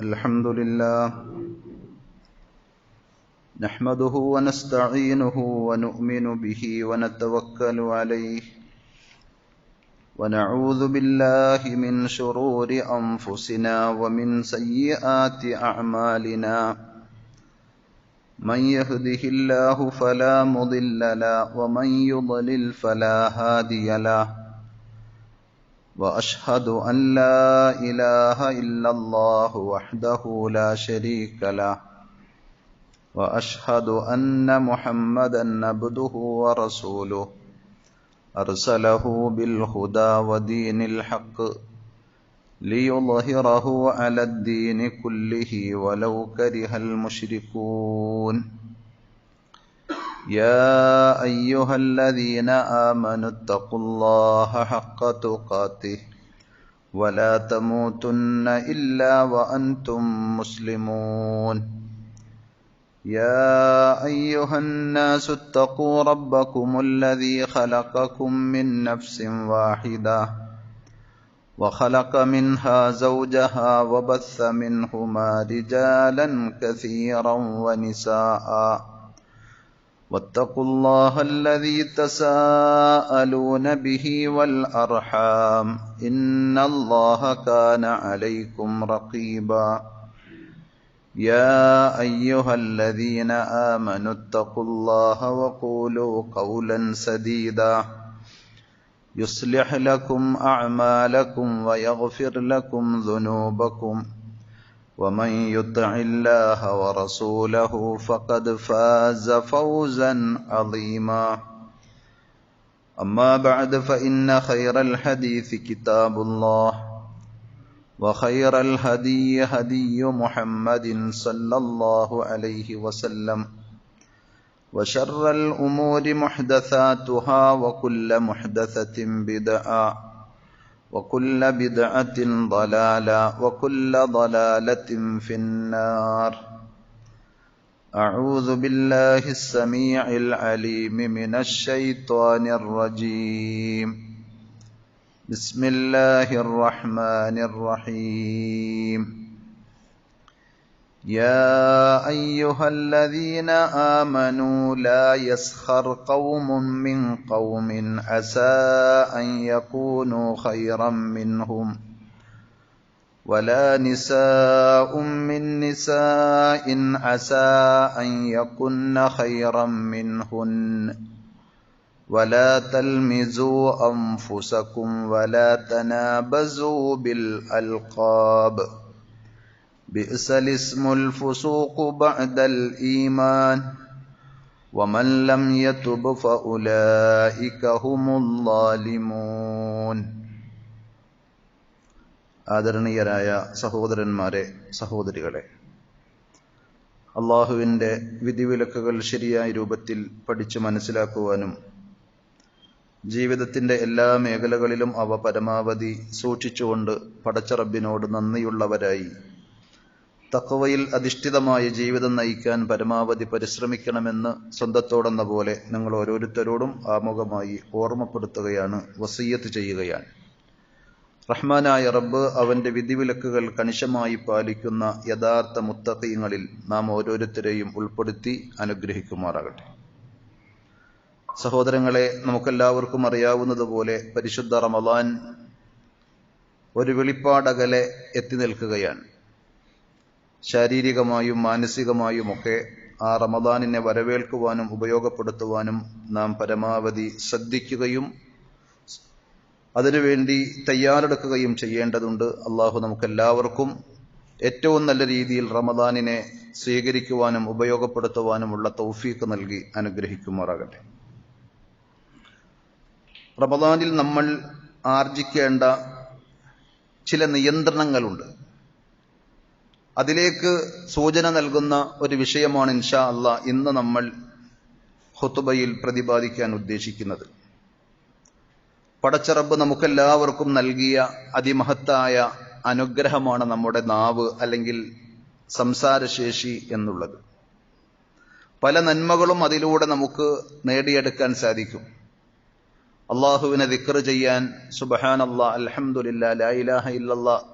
الحمد لله نحمده ونستعينه ونؤمن به ونتوكل عليه ونعوذ بالله من شرور أنفسنا ومن سيئات أعمالنا من يهده الله فلا مضل له ومن يضلل فلا هادي له وأشهد أن لا إله إلا الله وحده لا شريك له وأشهد أن محمدا عبده ورسوله أرسله بالهدى ودين الحق ليظهره على الدين كله ولو كره المشركون يا أيها الذين آمنوا اتقوا الله حق تقاته ولا تموتن إلا وأنتم مسلمون يا أيها الناس اتقوا ربكم الذي خلقكم من نفس واحدة وخلق منها زوجها وبث منهما رجالا كثيرا ونساء واتقوا الله الذي تساءلون به والأرحام إن الله كان عليكم رقيبا يا أيها الذين آمنوا اتقوا الله وقولوا قولا سديدا يصلح لكم أعمالكم ويغفر لكم ذنوبكم ومن يطع الله ورسوله فقد فاز فوزا عظيما أما بعد فإن خير الحديث كتاب الله وخير الهدي هدي محمد صلى الله عليه وسلم وشر الأمور محدثاتها وكل محدثة بدعة وكل بدعة ضلالة وكل ضلالة في النار أعوذ بالله السميع العليم من الشيطان الرجيم بسم الله الرحمن الرحيم يا أيها الذين آمنوا لا يسخر قوم من قوم عسى أن يكونوا خيرا منهم ولا نساء من نساء عسى أن يكن خيرا منهن ولا تلمزوا أنفسكم ولا تنابزوا بالألقاب بئس الاسم الفسوق بعد الإيمان ومن لم يتب فأولئك هم الظالمون ആദരണീയരായ സഹോദരന്മാരെ, സഹോദരികളെ, അള്ളാഹുവിൻ്റെ വിധിവിലക്കുകൾ ശരിയായ രൂപത്തിൽ പഠിച്ചു മനസ്സിലാക്കുവാനും ജീവിതത്തിൻ്റെ എല്ലാ മേഖലകളിലും അവ പരമാവധി സൂക്ഷിച്ചുകൊണ്ട് പടച്ച റബ്ബിനോട് നന്ദിയുള്ളവരായി തഖ്വയിൽ അധിഷ്ഠിതമായ ജീവിതം നയിക്കാൻ പരമാവധി പരിശ്രമിക്കണമെന്ന് സ്വന്തത്തോടെന്ന പോലെ നിങ്ങൾ ഓരോരുത്തരോടും ആമുഖമായി ഓർമ്മപ്പെടുത്തുകയാണ്, വസിയ്യത്ത് ചെയ്യുകയാണ്. റഹ്മാനായ റബ്ബ് അവൻ്റെ വിധിവിലക്കുകൾ കണിശമായി പാലിക്കുന്ന യഥാർത്ഥ മുത്തഖീങ്ങളിൽ നാം ഓരോരുത്തരെയും ഉൾപ്പെടുത്തി അനുഗ്രഹിക്കുമാറാകട്ടെ. സഹോദരങ്ങളെ, നമുക്കെല്ലാവർക്കും അറിയാവുന്നതുപോലെ പരിശുദ്ധ റമളാൻ ഒരു വെളിപ്പാടകലെ എത്തി നിൽക്കുകയാണ്. ശാരീരികമായും മാനസികമായുമൊക്കെ ആ റമളാനിനെ വരവേൽക്കുവാനും ഉപയോഗപ്പെടുത്തുവാനും നാം പരമാവധി ശ്രദ്ധിക്കുകയും അതിനുവേണ്ടി തയ്യാറെടുക്കുകയും ചെയ്യേണ്ടതുണ്ട്. അള്ളാഹു നമുക്കെല്ലാവർക്കും ഏറ്റവും നല്ല രീതിയിൽ റമളാനിനെ സ്വീകരിക്കുവാനും ഉപയോഗപ്പെടുത്തുവാനുമുള്ള തൗഫീഖ് നൽകി അനുഗ്രഹിക്കുമാറാകട്ടെ. റമളാനിൽ നമ്മൾ ആർജിക്കേണ്ട ചില നിയന്ത്രണങ്ങളുണ്ട്. അതിലേക്ക് സൂചന നൽകുന്ന ഒരു വിഷയമാണ് ഇൻഷാ അല്ലാഹ് ഇന്ന് നമ്മൾ ഖുതുബയിൽ പ്രതിപാദിക്കാൻ ഉദ്ദേശിക്കുന്നത്. പടച്ച റബ്ബ് നമുക്കെല്ലാവർക്കും നൽകിയ അതിമഹത്തായ അനുഗ്രഹമാണ് നമ്മുടെ നാവ് അല്ലെങ്കിൽ സംസാരശേഷി എന്നുള്ളത്. പല നന്മകളും അതിലൂടെ നമുക്ക് നേടിയെടുക്കാൻ സാധിക്കും. അള്ളാഹുവിനെ ദിക്ർ ചെയ്യാൻ സുബ്ഹാനല്ലാഹ്, അൽഹംദുലില്ലാഹ്, ലാ ഇലാഹ ഇല്ലല്ലാഹ്,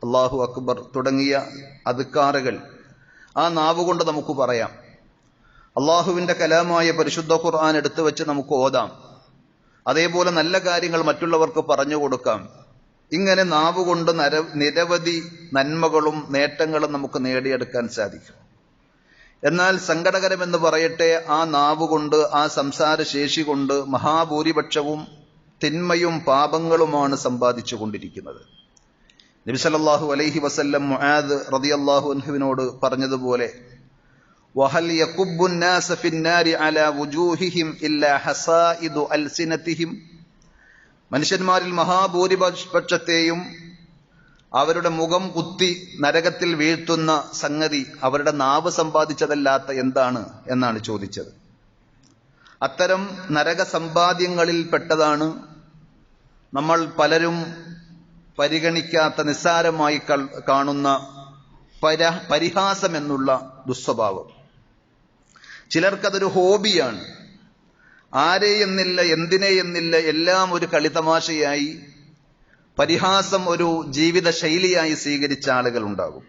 അല്ലാഹു അക്ബർ തുടങ്ങിയ അദ്കാറുകൾ ആ നാവുകൊണ്ട് നമുക്ക് പറയാം. അള്ളാഹുവിന്റെ കലാമായ പരിശുദ്ധ ഖുർആൻ എടുത്തു വെച്ച് നമുക്ക് ഓതാം. അതേപോലെ നല്ല കാര്യങ്ങൾ മറ്റുള്ളവർക്ക് പറഞ്ഞു കൊടുക്കാം. ഇങ്ങനെ നാവുകൊണ്ട് നിരവധി നന്മകളും നേട്ടങ്ങളും നമുക്ക് നേടിയെടുക്കാൻ സാധിക്കും. എന്നാൽ സങ്കടകരമെന്ന് പറയട്ടെ, ആ നാവുകൊണ്ട്, ആ സംസാര ശേഷി കൊണ്ട് മഹാഭൂരിപക്ഷവും തിന്മയും പാപങ്ങളുമാണ് സമ്പാദിച്ചു കൊണ്ടിരിക്കുന്നത്. നബി സല്ലല്ലാഹു അലൈഹി വസല്ലം മുആദ് റളിയല്ലാഹു അൻഹുവിനോട് പറഞ്ഞതുപോലെ, വഹൽ യകുബ്ബു الناس في النار على وجوههم إلا حصائد ألسنتهم. മനുഷ്യന്മാരിൽ മഹാഭൂരിപക്ഷത്തെയും അവരുടെ മുഖം കുത്തി നരകത്തിൽ വീഴ്ത്തുന്ന സംഗതി അവരുടെ നാവ് സമ്പാദിച്ചതല്ലാത്ത എന്താണ് എന്നാണ് ചോദിച്ചത്. അത്തരം നരക സമ്പാദ്യങ്ങളിൽ പെട്ടതാണ് നമ്മൾ പലരും പരിഗണിക്കാത്ത, നിസ്സാരമായി കാണുന്ന പരിഹാസം എന്നുള്ള ദുസ്വഭാവം. ചിലർക്കതൊരു ഹോബിയാണ്. ആരെയെന്നില്ല, എന്തിനെയെന്നില്ല, എല്ലാം ഒരു കളിതമാശയായി, പരിഹാസം ഒരു ജീവിത ശൈലിയായി സ്വീകരിച്ച ആളുകൾ ഉണ്ടാകും.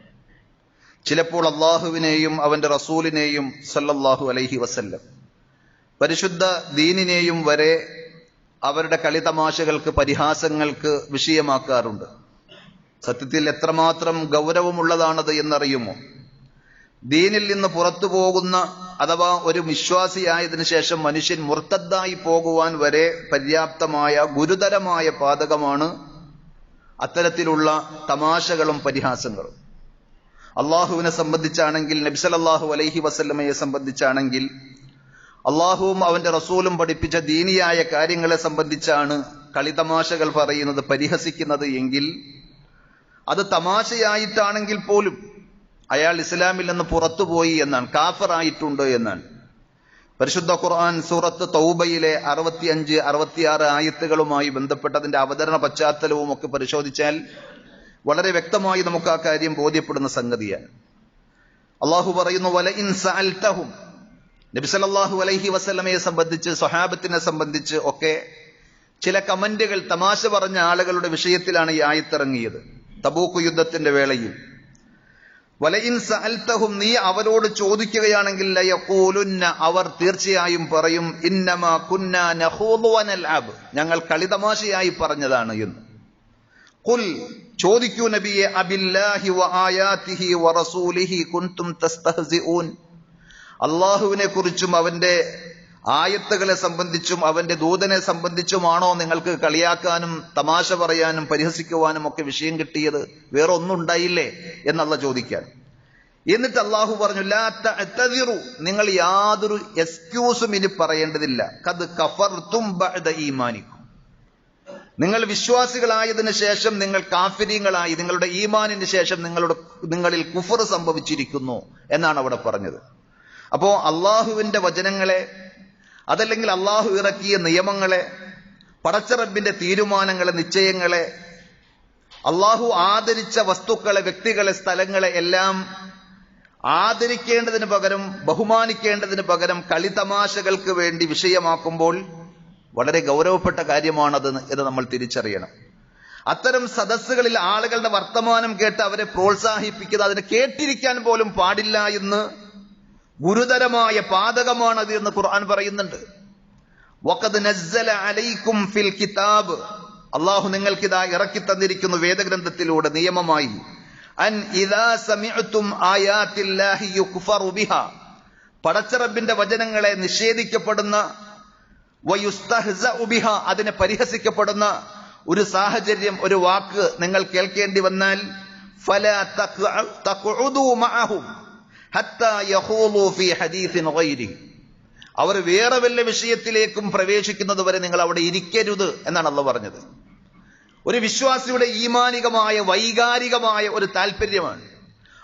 ചിലപ്പോൾ അള്ളാഹുവിനെയും അവന്റെ റസൂലിനെയും സല്ലല്ലാഹു അലൈഹി വസല്ലം, പരിശുദ്ധ ദീനിനെയും വരെ അവരുടെ കളിതമാശകൾക്ക്, പരിഹാസങ്ങൾക്ക് വിഷയമാക്കാറുണ്ട്. സത്യത്തിൽ എത്രമാത്രം ഗൗരവമുള്ളതാണത് എന്നറിയുമോ? ദീനിൽ നിന്ന് പുറത്തു പോകുന്ന, അഥവാ ഒരു വിശ്വാസിയായതിനു ശേഷം മനുഷ്യൻ മുർത്തദ്ദായി പോകുവാൻ വരെ പര്യാപ്തമായ ഗുരുതരമായ പാതകമാണ് അത്തരത്തിലുള്ള തമാശകളും പരിഹാസങ്ങളും. അള്ളാഹുവിനെ സംബന്ധിച്ചാണെങ്കിൽ, നബി സല്ലല്ലാഹു അലൈഹി വസല്ലമയെ സംബന്ധിച്ചാണെങ്കിൽ, അള്ളാഹുവും അവന്റെ റസൂലും പഠിപ്പിച്ച ദീനിയായ കാര്യങ്ങളെ സംബന്ധിച്ചാണ് കളിതമാശകൾ പറയുന്നത്, പരിഹസിക്കുന്നത് എങ്കിൽ അത് തമാശയായിട്ടാണെങ്കിൽ പോലും അയാൾ ഇസ്ലാമിൽ നിന്ന് പുറത്തുപോയി എന്നാണ്, കാഫിറായിട്ടുണ്ട് എന്നാണ്. പരിശുദ്ധ ഖുർആൻ സൂറത്ത് തൗബയിലെ 65, 66 ആയത്തുകളുമായി ബന്ധപ്പെട്ടതിന്റെ അവതരണ പശ്ചാത്തലവും ഒക്കെ പരിശോധിച്ചാൽ വളരെ വ്യക്തമായി നമുക്ക് ആ കാര്യം ബോധ്യപ്പെടുന്ന സംഗതിയാണ്. അള്ളാഹു പറയുന്നു, വലഇൻ സഅൽതഹും, നബി സല്ലല്ലാഹു അലൈഹി വസല്ലമയെ സംബന്ധിച്ച്, സ്വഹാബത്തിനെ സംബന്ധിച്ച് ഒക്കെ ചില കമന്റുകൾ, തമാശ പറഞ്ഞ ആളുകളുടെ വിഷയത്തിലാണ് ഈ ആയത്തിറങ്ങിയത്. തബൂക്ക് യുദ്ധത്തിന്റെ വേളയിൽ വലഇൻ സഅൽതഹും, നീ അവരോട് ചോദിക്കുകയാണെങ്കിൽ, ലയഖൂലുന്ന, അവർ തീർച്ചയായും പറയും, ഇന്നമാ കുന്നാ നഖൂദു വനൽഅബ്, ഞങ്ങൾ കളിതമാശയായി പറഞ്ഞതാണ് എന്ന്. ഖുൽ, ചോദിക്കൂ നബിയെ, അബില്ലാഹി വആയാതിഹി വറസൂലിഹി കുൻതും തസ്തഹ്സിഊൻ, അള്ളാഹുവിനെ കുറിച്ചും അവന്റെ ആയത്തുകളെ സംബന്ധിച്ചും അവന്റെ ദൂതനെ സംബന്ധിച്ചുമാണോ നിങ്ങൾക്ക് കളിയാക്കാനും തമാശ പറയാനും പരിഹസിക്കുവാനും ഒക്കെ വിഷയം കിട്ടിയത്? വേറെ ഒന്നും ഉണ്ടായില്ലേ എന്നല്ല ചോദിക്കാൻ. എന്നിട്ട് അള്ളാഹു പറഞ്ഞു, ലാ തഅ്തദിറു, നിങ്ങൾ യാതൊരു എക്സ്ക്യൂസും ഇനി പറയേണ്ടതില്ല. ഖദ് കഫർതും ബഅദ ഈമാനിക്കും, നിങ്ങൾ വിശ്വാസികളായതിനു ശേഷം നിങ്ങൾ കാഫിരീങ്ങളായി, നിങ്ങളുടെ ഈമാനിന് ശേഷം നിങ്ങളിൽ കുഫർ സംഭവിച്ചിരിക്കുന്നു എന്നാണ് അവിടെ പറഞ്ഞത്. അപ്പോ അള്ളാഹുവിന്റെ വചനങ്ങളെ, അതല്ലെങ്കിൽ അള്ളാഹു ഇറക്കിയ നിയമങ്ങളെ, പടച്ചറബിന്റെ തീരുമാനങ്ങളെ, നിശ്ചയങ്ങളെ, അള്ളാഹു ആദരിച്ച വസ്തുക്കളെ, വ്യക്തികളെ, സ്ഥലങ്ങളെ എല്ലാം ആദരിക്കേണ്ടതിന് പകരം, ബഹുമാനിക്കേണ്ടതിന് പകരം കളിതമാശകൾക്ക് വേണ്ടി വിഷയമാക്കുമ്പോൾ വളരെ ഗൗരവപ്പെട്ട കാര്യമാണത് എന്ന് നമ്മൾ തിരിച്ചറിയണം. അത്തരം സദസ്സുകളിൽ ആളുകളുടെ വർത്തമാനം കേട്ട് അവരെ പ്രോത്സാഹിപ്പിക്കുന്നത്, അതിനെ കേട്ടിരിക്കാൻ പോലും പാടില്ല എന്ന്, ഗുരുതരമായ പാതകമാണത് എന്ന് ഖുർആൻ പറയുന്നുണ്ട്. വഖദ് നസ്സല അലൈക്കും ഫിൽ കിതാബ്, അല്ലാഹു നിങ്ങൾക്കിതാ ഇറക്കി തന്നിരിക്കുന്നു വേദഗ്രന്ഥത്തിലൂടെ നിയമമായി, അൻ ഇദാ സമിഅ്തും ആയാത്തില്ലാഹി യുക്ഫറു ബിഹാ, പടച്ചറബിന്റെ വചനങ്ങളെ നിഷേധിക്കപ്പെടുന്ന, വയുസ്തഹ്സഉ ബിഹാ, അതിനെ പരിഹസിക്കപ്പെടുന്ന ഒരു സാഹചര്യം, ഒരു വാക്ക് നിങ്ങൾ കേൾക്കേണ്ടി വന്നാൽ, ഫലാ തഖ്ഉദു മഅഹും ഹത്താ യഖൂലു ഫീ ഹദീസിൻ ഗൈരി, അവർ വേറെ വല്ല വിഷയത്തിലേക്കും പ്രവേശിക്കുന്നത് വരെ നിങ്ങൾ അവിടെ ഇരിക്കരുത് എന്നാണ് അല്ലാഹു പറഞ്ഞത്. ഒരു വിശ്വാസിയുടെ ഈമാനികമായ, വൈകാരികമായ ഒരു താല്പര്യമാണ്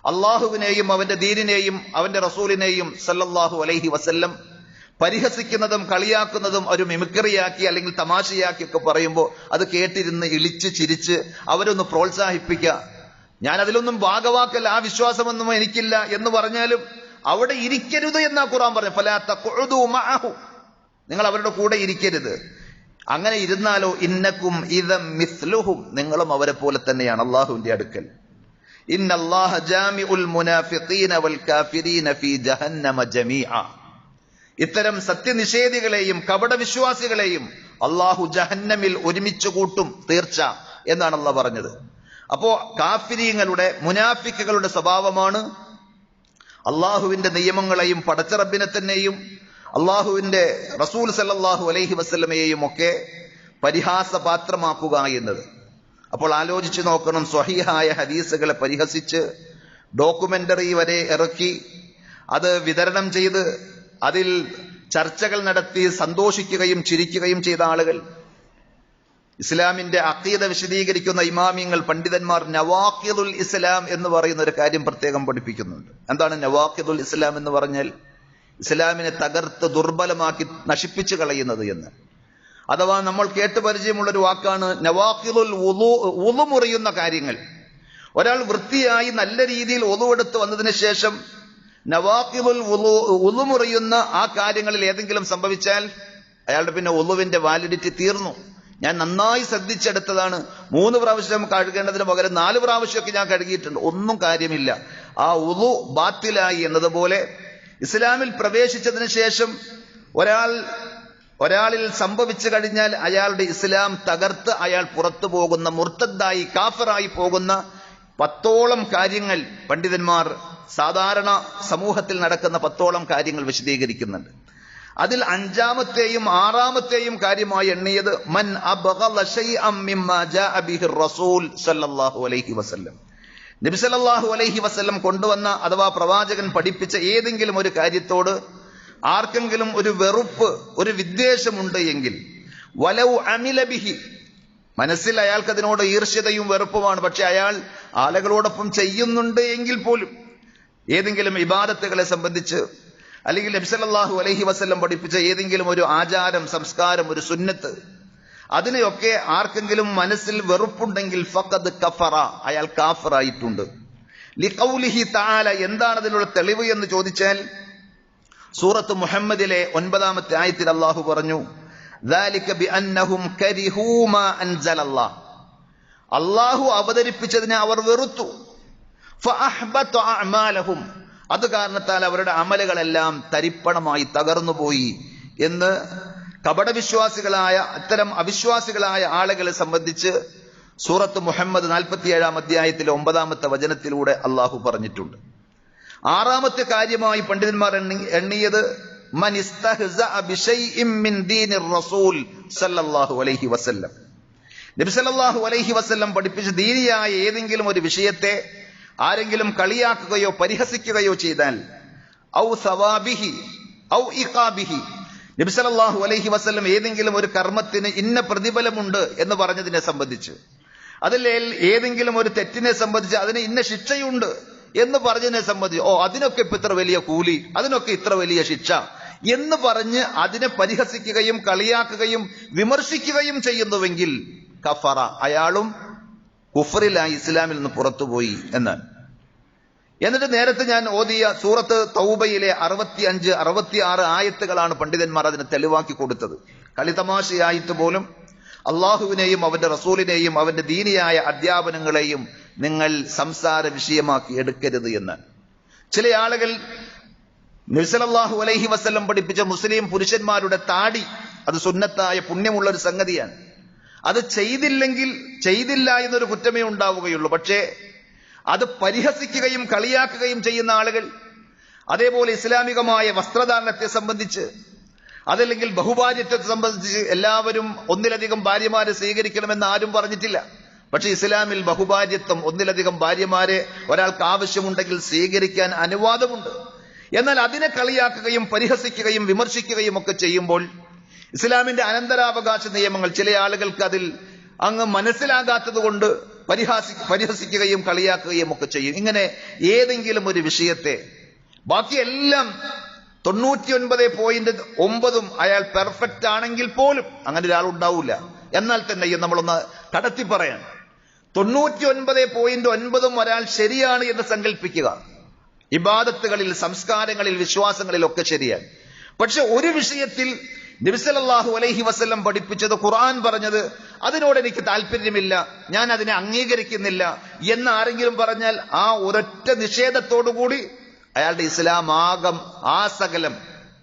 അള്ളാഹുവിനെയും അവന്റെ ദീനിനെയും അവന്റെ റസൂലിനെയും സല്ലല്ലാഹു അലൈഹി വസല്ലം പരിഹസിക്കുന്നതും കളിയാക്കുന്നതും ഒരു മിമിക്രിയാക്കി അല്ലെങ്കിൽ തമാശയാക്കി ഒക്കെ പറയുമ്പോൾ അത് കേട്ടിരുന്ന് ഇളിച്ച് ചിരിച്ച് അവരൊന്ന് പ്രോത്സാഹിപ്പിക്കുക. ഞാൻ അതിലൊന്നും ഭാഗവാക്കല്ല, ആ വിശ്വാസമൊന്നും എനിക്കില്ല എന്ന് പറഞ്ഞാലും അവിടെ ഇരിക്കരുത് എന്നാ ഖുർആൻ പറഞ്ഞു. ഫലാ തഖ്ഉദു മഅഹു, നിങ്ങൾ അവരുടെ കൂടെ ഇരിക്കരുത്. അങ്ങനെ ഇരുന്നാലോ, ഇന്നക്കും ഇദം മിസ്ലുഹും, നിങ്ങളും അവരെ പോലെ തന്നെയാണ് അള്ളാഹുവിന്റെ അടുക്കൽ. ഇന്നല്ലാഹ ജാമിഉൽ മുനാഫിഖീന വൽ കാഫിരീന ഫീ ജഹന്നമ ജമീഅ. ഇത്തരം സത്യനിഷേധികളെയും കപടവിശ്വാസികളെയും അള്ളാഹു ജഹന്നമിൽ ഒരുമിച്ച് കൂട്ടും തീർച്ച എന്നാണ് അള്ളാഹ് പറഞ്ഞത്. അപ്പോ കാഫിരീങ്ങളുടെ മുനാഫിക്കുകളുടെ സ്വഭാവമാണ് അള്ളാഹുവിന്റെ നിയമങ്ങളെയും പടച്ചറബിനെ തന്നെയും അള്ളാഹുവിന്റെ റസൂൽ സല്ലല്ലാഹു അലൈഹി വസല്ലമയെയും ഒക്കെ പരിഹാസപാത്രമാക്കുക എന്നത്. അപ്പോൾ ആലോചിച്ചു നോക്കണം, സ്വഹീഹായ ഹദീസുകളെ പരിഹസിച്ച് ഡോക്യുമെന്ററി വരെ ഇറക്കി അത് വിതരണം ചെയ്ത് അതിൽ ചർച്ചകൾ നടത്തി സന്തോഷിക്കുകയും ചിരിക്കുകയും ചെയ്ത ആളുകൾ, ഇസ്ലാമിന്റെ അഖീദ വിശദീകരിക്കുന്ന ഇമാമിങ്ങൾ, പണ്ഡിതന്മാർ നവാഖിദുൽ ഇസ്ലാം എന്ന് പറയുന്ന ഒരു കാര്യം പ്രത്യേകം പഠിപ്പിക്കുന്നുണ്ട്. എന്താണ് നവാഖിദുൽ ഇസ്ലാം എന്ന് പറഞ്ഞാൽ? ഇസ്ലാമിനെ തകർത്ത് ദുർബലമാക്കി നശിപ്പിച്ചു കളയുന്നത് എന്ന്. അഥവാ നമ്മൾ കേട്ട് പരിചയമുള്ളൊരു വാക്കാണ് നവാഖിദുൽ വുളു മുറിയുന്ന കാര്യങ്ങൾ. ഒരാൾ വൃത്തിയായി നല്ല രീതിയിൽ വുളു എടുത്ത് വന്നതിന് ശേഷം നവാഖിദുൽ വുളു മുറിയുന്ന ആ കാര്യങ്ങളിൽ ഏതെങ്കിലും സംഭവിച്ചാൽ അയാളുടെ പിന്നെ വുളുവിന്റെ വാലിഡിറ്റി തീർന്നു. ഞാൻ നന്നായി ശ്രദ്ധിച്ചെടുത്തതാണ്, 3 പ്രാവശ്യം കഴുകേണ്ടതിന് പകരം 4 പ്രാവശ്യമൊക്കെ ഞാൻ കഴുകിയിട്ടുണ്ട്, ഒന്നും കാര്യമില്ല, ആ വുളു ബാത്തിലായി എന്നതുപോലെ ഇസ്ലാമിൽ പ്രവേശിച്ചതിന് ശേഷം ഒരാളിൽ സംഭവിച്ചു കഴിഞ്ഞാൽ അയാളുടെ ഇസ്ലാം തകർത്ത് അയാൾ പുറത്തു പോകുന്ന, മുർത്തദ്ദായി കാഫിറായി പോകുന്ന 10ഓളം കാര്യങ്ങൾ പണ്ഡിതന്മാർ സാധാരണ സമൂഹത്തിൽ നടക്കുന്ന 10ഓളം കാര്യങ്ങൾ വിശദീകരിക്കുന്നുണ്ട്. അതിൽ 5ാമത്തെയും 6ാമത്തെയും കാര്യമായി എണ്ണിയത് മൻ അബ്ഗള ശൈഅൻ മിമ്മാ ജാഅ ബിഹി റസൂൽ സല്ലല്ലാഹു അലൈഹി വസല്ലം. നബി സല്ലല്ലാഹു അലൈഹി വസല്ലം കൊണ്ടുവന്ന അഥവാ പ്രവാചകൻ പഠിപ്പിച്ച ഏതെങ്കിലും ഒരു കാര്യത്തോട് ആർക്കെങ്കിലും ഒരു വെറുപ്പ്, ഒരു വിദ്വേഷമുണ്ട് എങ്കിൽ, വലൗ അമില ബിഹി, മനസ്സിൽ അയാൾക്ക് അതിനോട് ഈർഷ്യതയും വെറുപ്പുമാണ്, പക്ഷെ അയാൾ ആളുകളോടൊപ്പം ചെയ്യുന്നുണ്ട് എങ്കിൽ പോലും ഏതെങ്കിലും ഇബാദത്തുകളെ സംബന്ധിച്ച് അല്ലെങ്കിൽ നബി സല്ലല്ലാഹു അലൈഹി വസല്ലം പഠിപ്പിച്ച ഏതെങ്കിലും ഒരു ആചാരം, സംസ്കാരം, ഒരു സുന്നത്ത്, അതിനെയൊക്കെ ആർക്കെങ്കിലും മനസ്സിൽ വെറുപ്പുണ്ടെങ്കിൽ ഫഖദ് കഫറ, അയാൾ കാഫിറായിട്ടുണ്ട്. ലിഖൗലിഹി തആല, എന്താണ് അതിനുള്ള തെളിവ് എന്ന് ചോദിച്ചാൽ സൂറത്ത് മുഹമ്മദിലെ 9ാമത്തെ ആയത്തിൽ അല്ലാഹു പറഞ്ഞു, ദാലിക ബിഅന്നഹും കരിഹൂ മാ അൻസലല്ലാഹ്, അല്ലാഹു അവതരിപ്പിച്ചതിനെ അവർ വെറുത്തു. ഫഅഹ്ബത അഅമാലഹും, അത് കാരണത്താൽ അവരുടെ അമലുകളെല്ലാം തരിപ്പണമായി തകർന്നുപോയി എന്ന് കപടവിശ്വാസികളായ അത്തരം അവിശ്വാസികളായ ആളുകളെ സംബന്ധിച്ച് സൂറത്ത് മുഹമ്മദ് 47-ാം അധ്യായത്തിലെ 9ാമത്തെ വചനത്തിലൂടെ അള്ളാഹു പറഞ്ഞിട്ടുണ്ട്. 6ാമത്തെ കാര്യമായി പണ്ഡിതന്മാർ എണ്ണിയത് മൻ ഇസ്തഹ്സഅ ബിശൈഇൻ മിൻ ദീനിർ റസൂൽ സല്ലല്ലാഹു അലൈഹി വസല്ലം. നബി സല്ലല്ലാഹു അലൈഹി വസല്ലം പഠിപ്പിച്ച ദീനിയായ ഏതെങ്കിലും ഒരു വിഷയത്തെ ആരെങ്കിലും കളിയാക്കുകയോ പരിഹസിക്കുകയോ ചെയ്താൽ, ഔ സവാബിഹി ഔ ഇഖാബിഹി, നബി സല്ലല്ലാഹു അലൈഹി വസല്ലം ഏതെങ്കിലും ഒരു കർമ്മത്തിന് ഇന്ന പ്രതിഫലമുണ്ട് എന്ന് പറഞ്ഞതിനെ സംബന്ധിച്ച്, അതിൽ ഏതെങ്കിലും ഒരു തെറ്റിനെ സംബന്ധിച്ച് അതിന് ഇന്ന ശിക്ഷയുണ്ട് എന്ന് പറഞ്ഞതിനെ സംബന്ധിച്ച്, അതിനൊക്കെ ഇപ്പൊ ഇത്ര വലിയ കൂലി, അതിനൊക്കെ ഇത്ര വലിയ ശിക്ഷ എന്ന് പറഞ്ഞ് അതിനെ പരിഹസിക്കുകയും കളിയാക്കുകയും വിമർശിക്കുകയും ചെയ്യുന്നുവെങ്കിൽ കഫറ, അയാളും കുഫറിലായി, ഇസ്ലാമിൽ നിന്ന് പുറത്തുപോയി എന്നാണ്. എന്നിട്ട് നേരത്തെ ഞാൻ ഓതിയ സൂറത്ത് തൗബയിലെ 65, 66 ആയത്തുകളാണ് പണ്ഡിതന്മാർ അതിനെ തെളിവാക്കി കൊടുത്തത്. കളിതമാശയായിട്ട് പോലും അള്ളാഹുവിനെയും അവന്റെ റസൂലിനെയും അവന്റെ ദീനിയായ അധ്യാപനങ്ങളെയും നിങ്ങൾ സംസാര വിഷയമാക്കി എടുക്കരുത് എന്ന്. ചില ആളുകൾ നബി സല്ലല്ലാഹു അലൈഹി വസല്ലം പഠിപ്പിച്ച മുസ്ലിം പുരുഷന്മാരുടെ താടി, അത് സുന്നത്തായ പുണ്യമുള്ള ഒരു സംഗതിയാണ്. അത് ചെയ്തില്ല എന്നൊരു കുറ്റമേ ഉണ്ടാവുകയുള്ളൂ. പക്ഷേ അത് പരിഹസിക്കുകയും കളിയാക്കുകയും ചെയ്യുന്ന ആളുകൾ, അതേപോലെ ഇസ്ലാമികമായ വസ്ത്രധാരണത്തെ സംബന്ധിച്ച്, അതല്ലെങ്കിൽ ബഹുഭാര്യത്വത്തെ സംബന്ധിച്ച് എല്ലാവരും ഒന്നിലധികം ഭാര്യമാരെ സ്വീകരിക്കണമെന്ന് ആരും പറഞ്ഞിട്ടില്ല. പക്ഷെ ഇസ്ലാമിൽ ബഹുഭാര്യത്വം, ഒന്നിലധികം ഭാര്യമാരെ ഒരാൾക്ക് ആവശ്യമുണ്ടെങ്കിൽ സ്വീകരിക്കാൻ അനുവാദമുണ്ട്. എന്നാൽ അതിനെ കളിയാക്കുകയും പരിഹസിക്കുകയും വിമർശിക്കുകയും ഒക്കെ ചെയ്യുമ്പോൾ ഇസ്ലാമിന്റെ അനന്തരാവകാശ നിയമങ്ങൾ ചില ആളുകൾക്ക് അതിൽ അങ്ങ് മനസ്സിലാകാത്തത് കൊണ്ട് പരിഹസിക്കുകയും കളിയാക്കുകയും ഒക്കെ ചെയ്യും. ഇങ്ങനെ ഏതെങ്കിലും ഒരു വിഷയത്തെ, ബാക്കിയെല്ലാം 99.9 അയാൾ പെർഫെക്റ്റ് ആണെങ്കിൽ പോലും അങ്ങനെ ഒരാൾ ഉണ്ടാവില്ല. എന്നാൽ തന്നെയും നമ്മളൊന്ന് കടത്തി പറയാൻ, 99.9 ഒരാൾ ശരിയാണ് എന്ന് സങ്കല്പിക്കുക. ഇബാദത്തുകളിൽ, സംസ്കാരങ്ങളിൽ, വിശ്വാസങ്ങളിലൊക്കെ ശരിയാണ്. പക്ഷെ ഒരു വിഷയത്തിൽ നബി സല്ലല്ലാഹു അലൈഹി വസല്ലം പഠിപ്പിച്ചത്, ഖുർആൻ പറഞ്ഞത്, അതിനോട് എനിക്ക് താല്പര്യമില്ല, ഞാൻ അതിനെ അംഗീകരിക്കുന്നില്ല എന്ന് ആരെങ്കിലും പറഞ്ഞാൽ ആ ഒരൊറ്റ നിഷേധത്തോടുകൂടി അയാളുടെ ഇസ്ലാം ആസകലം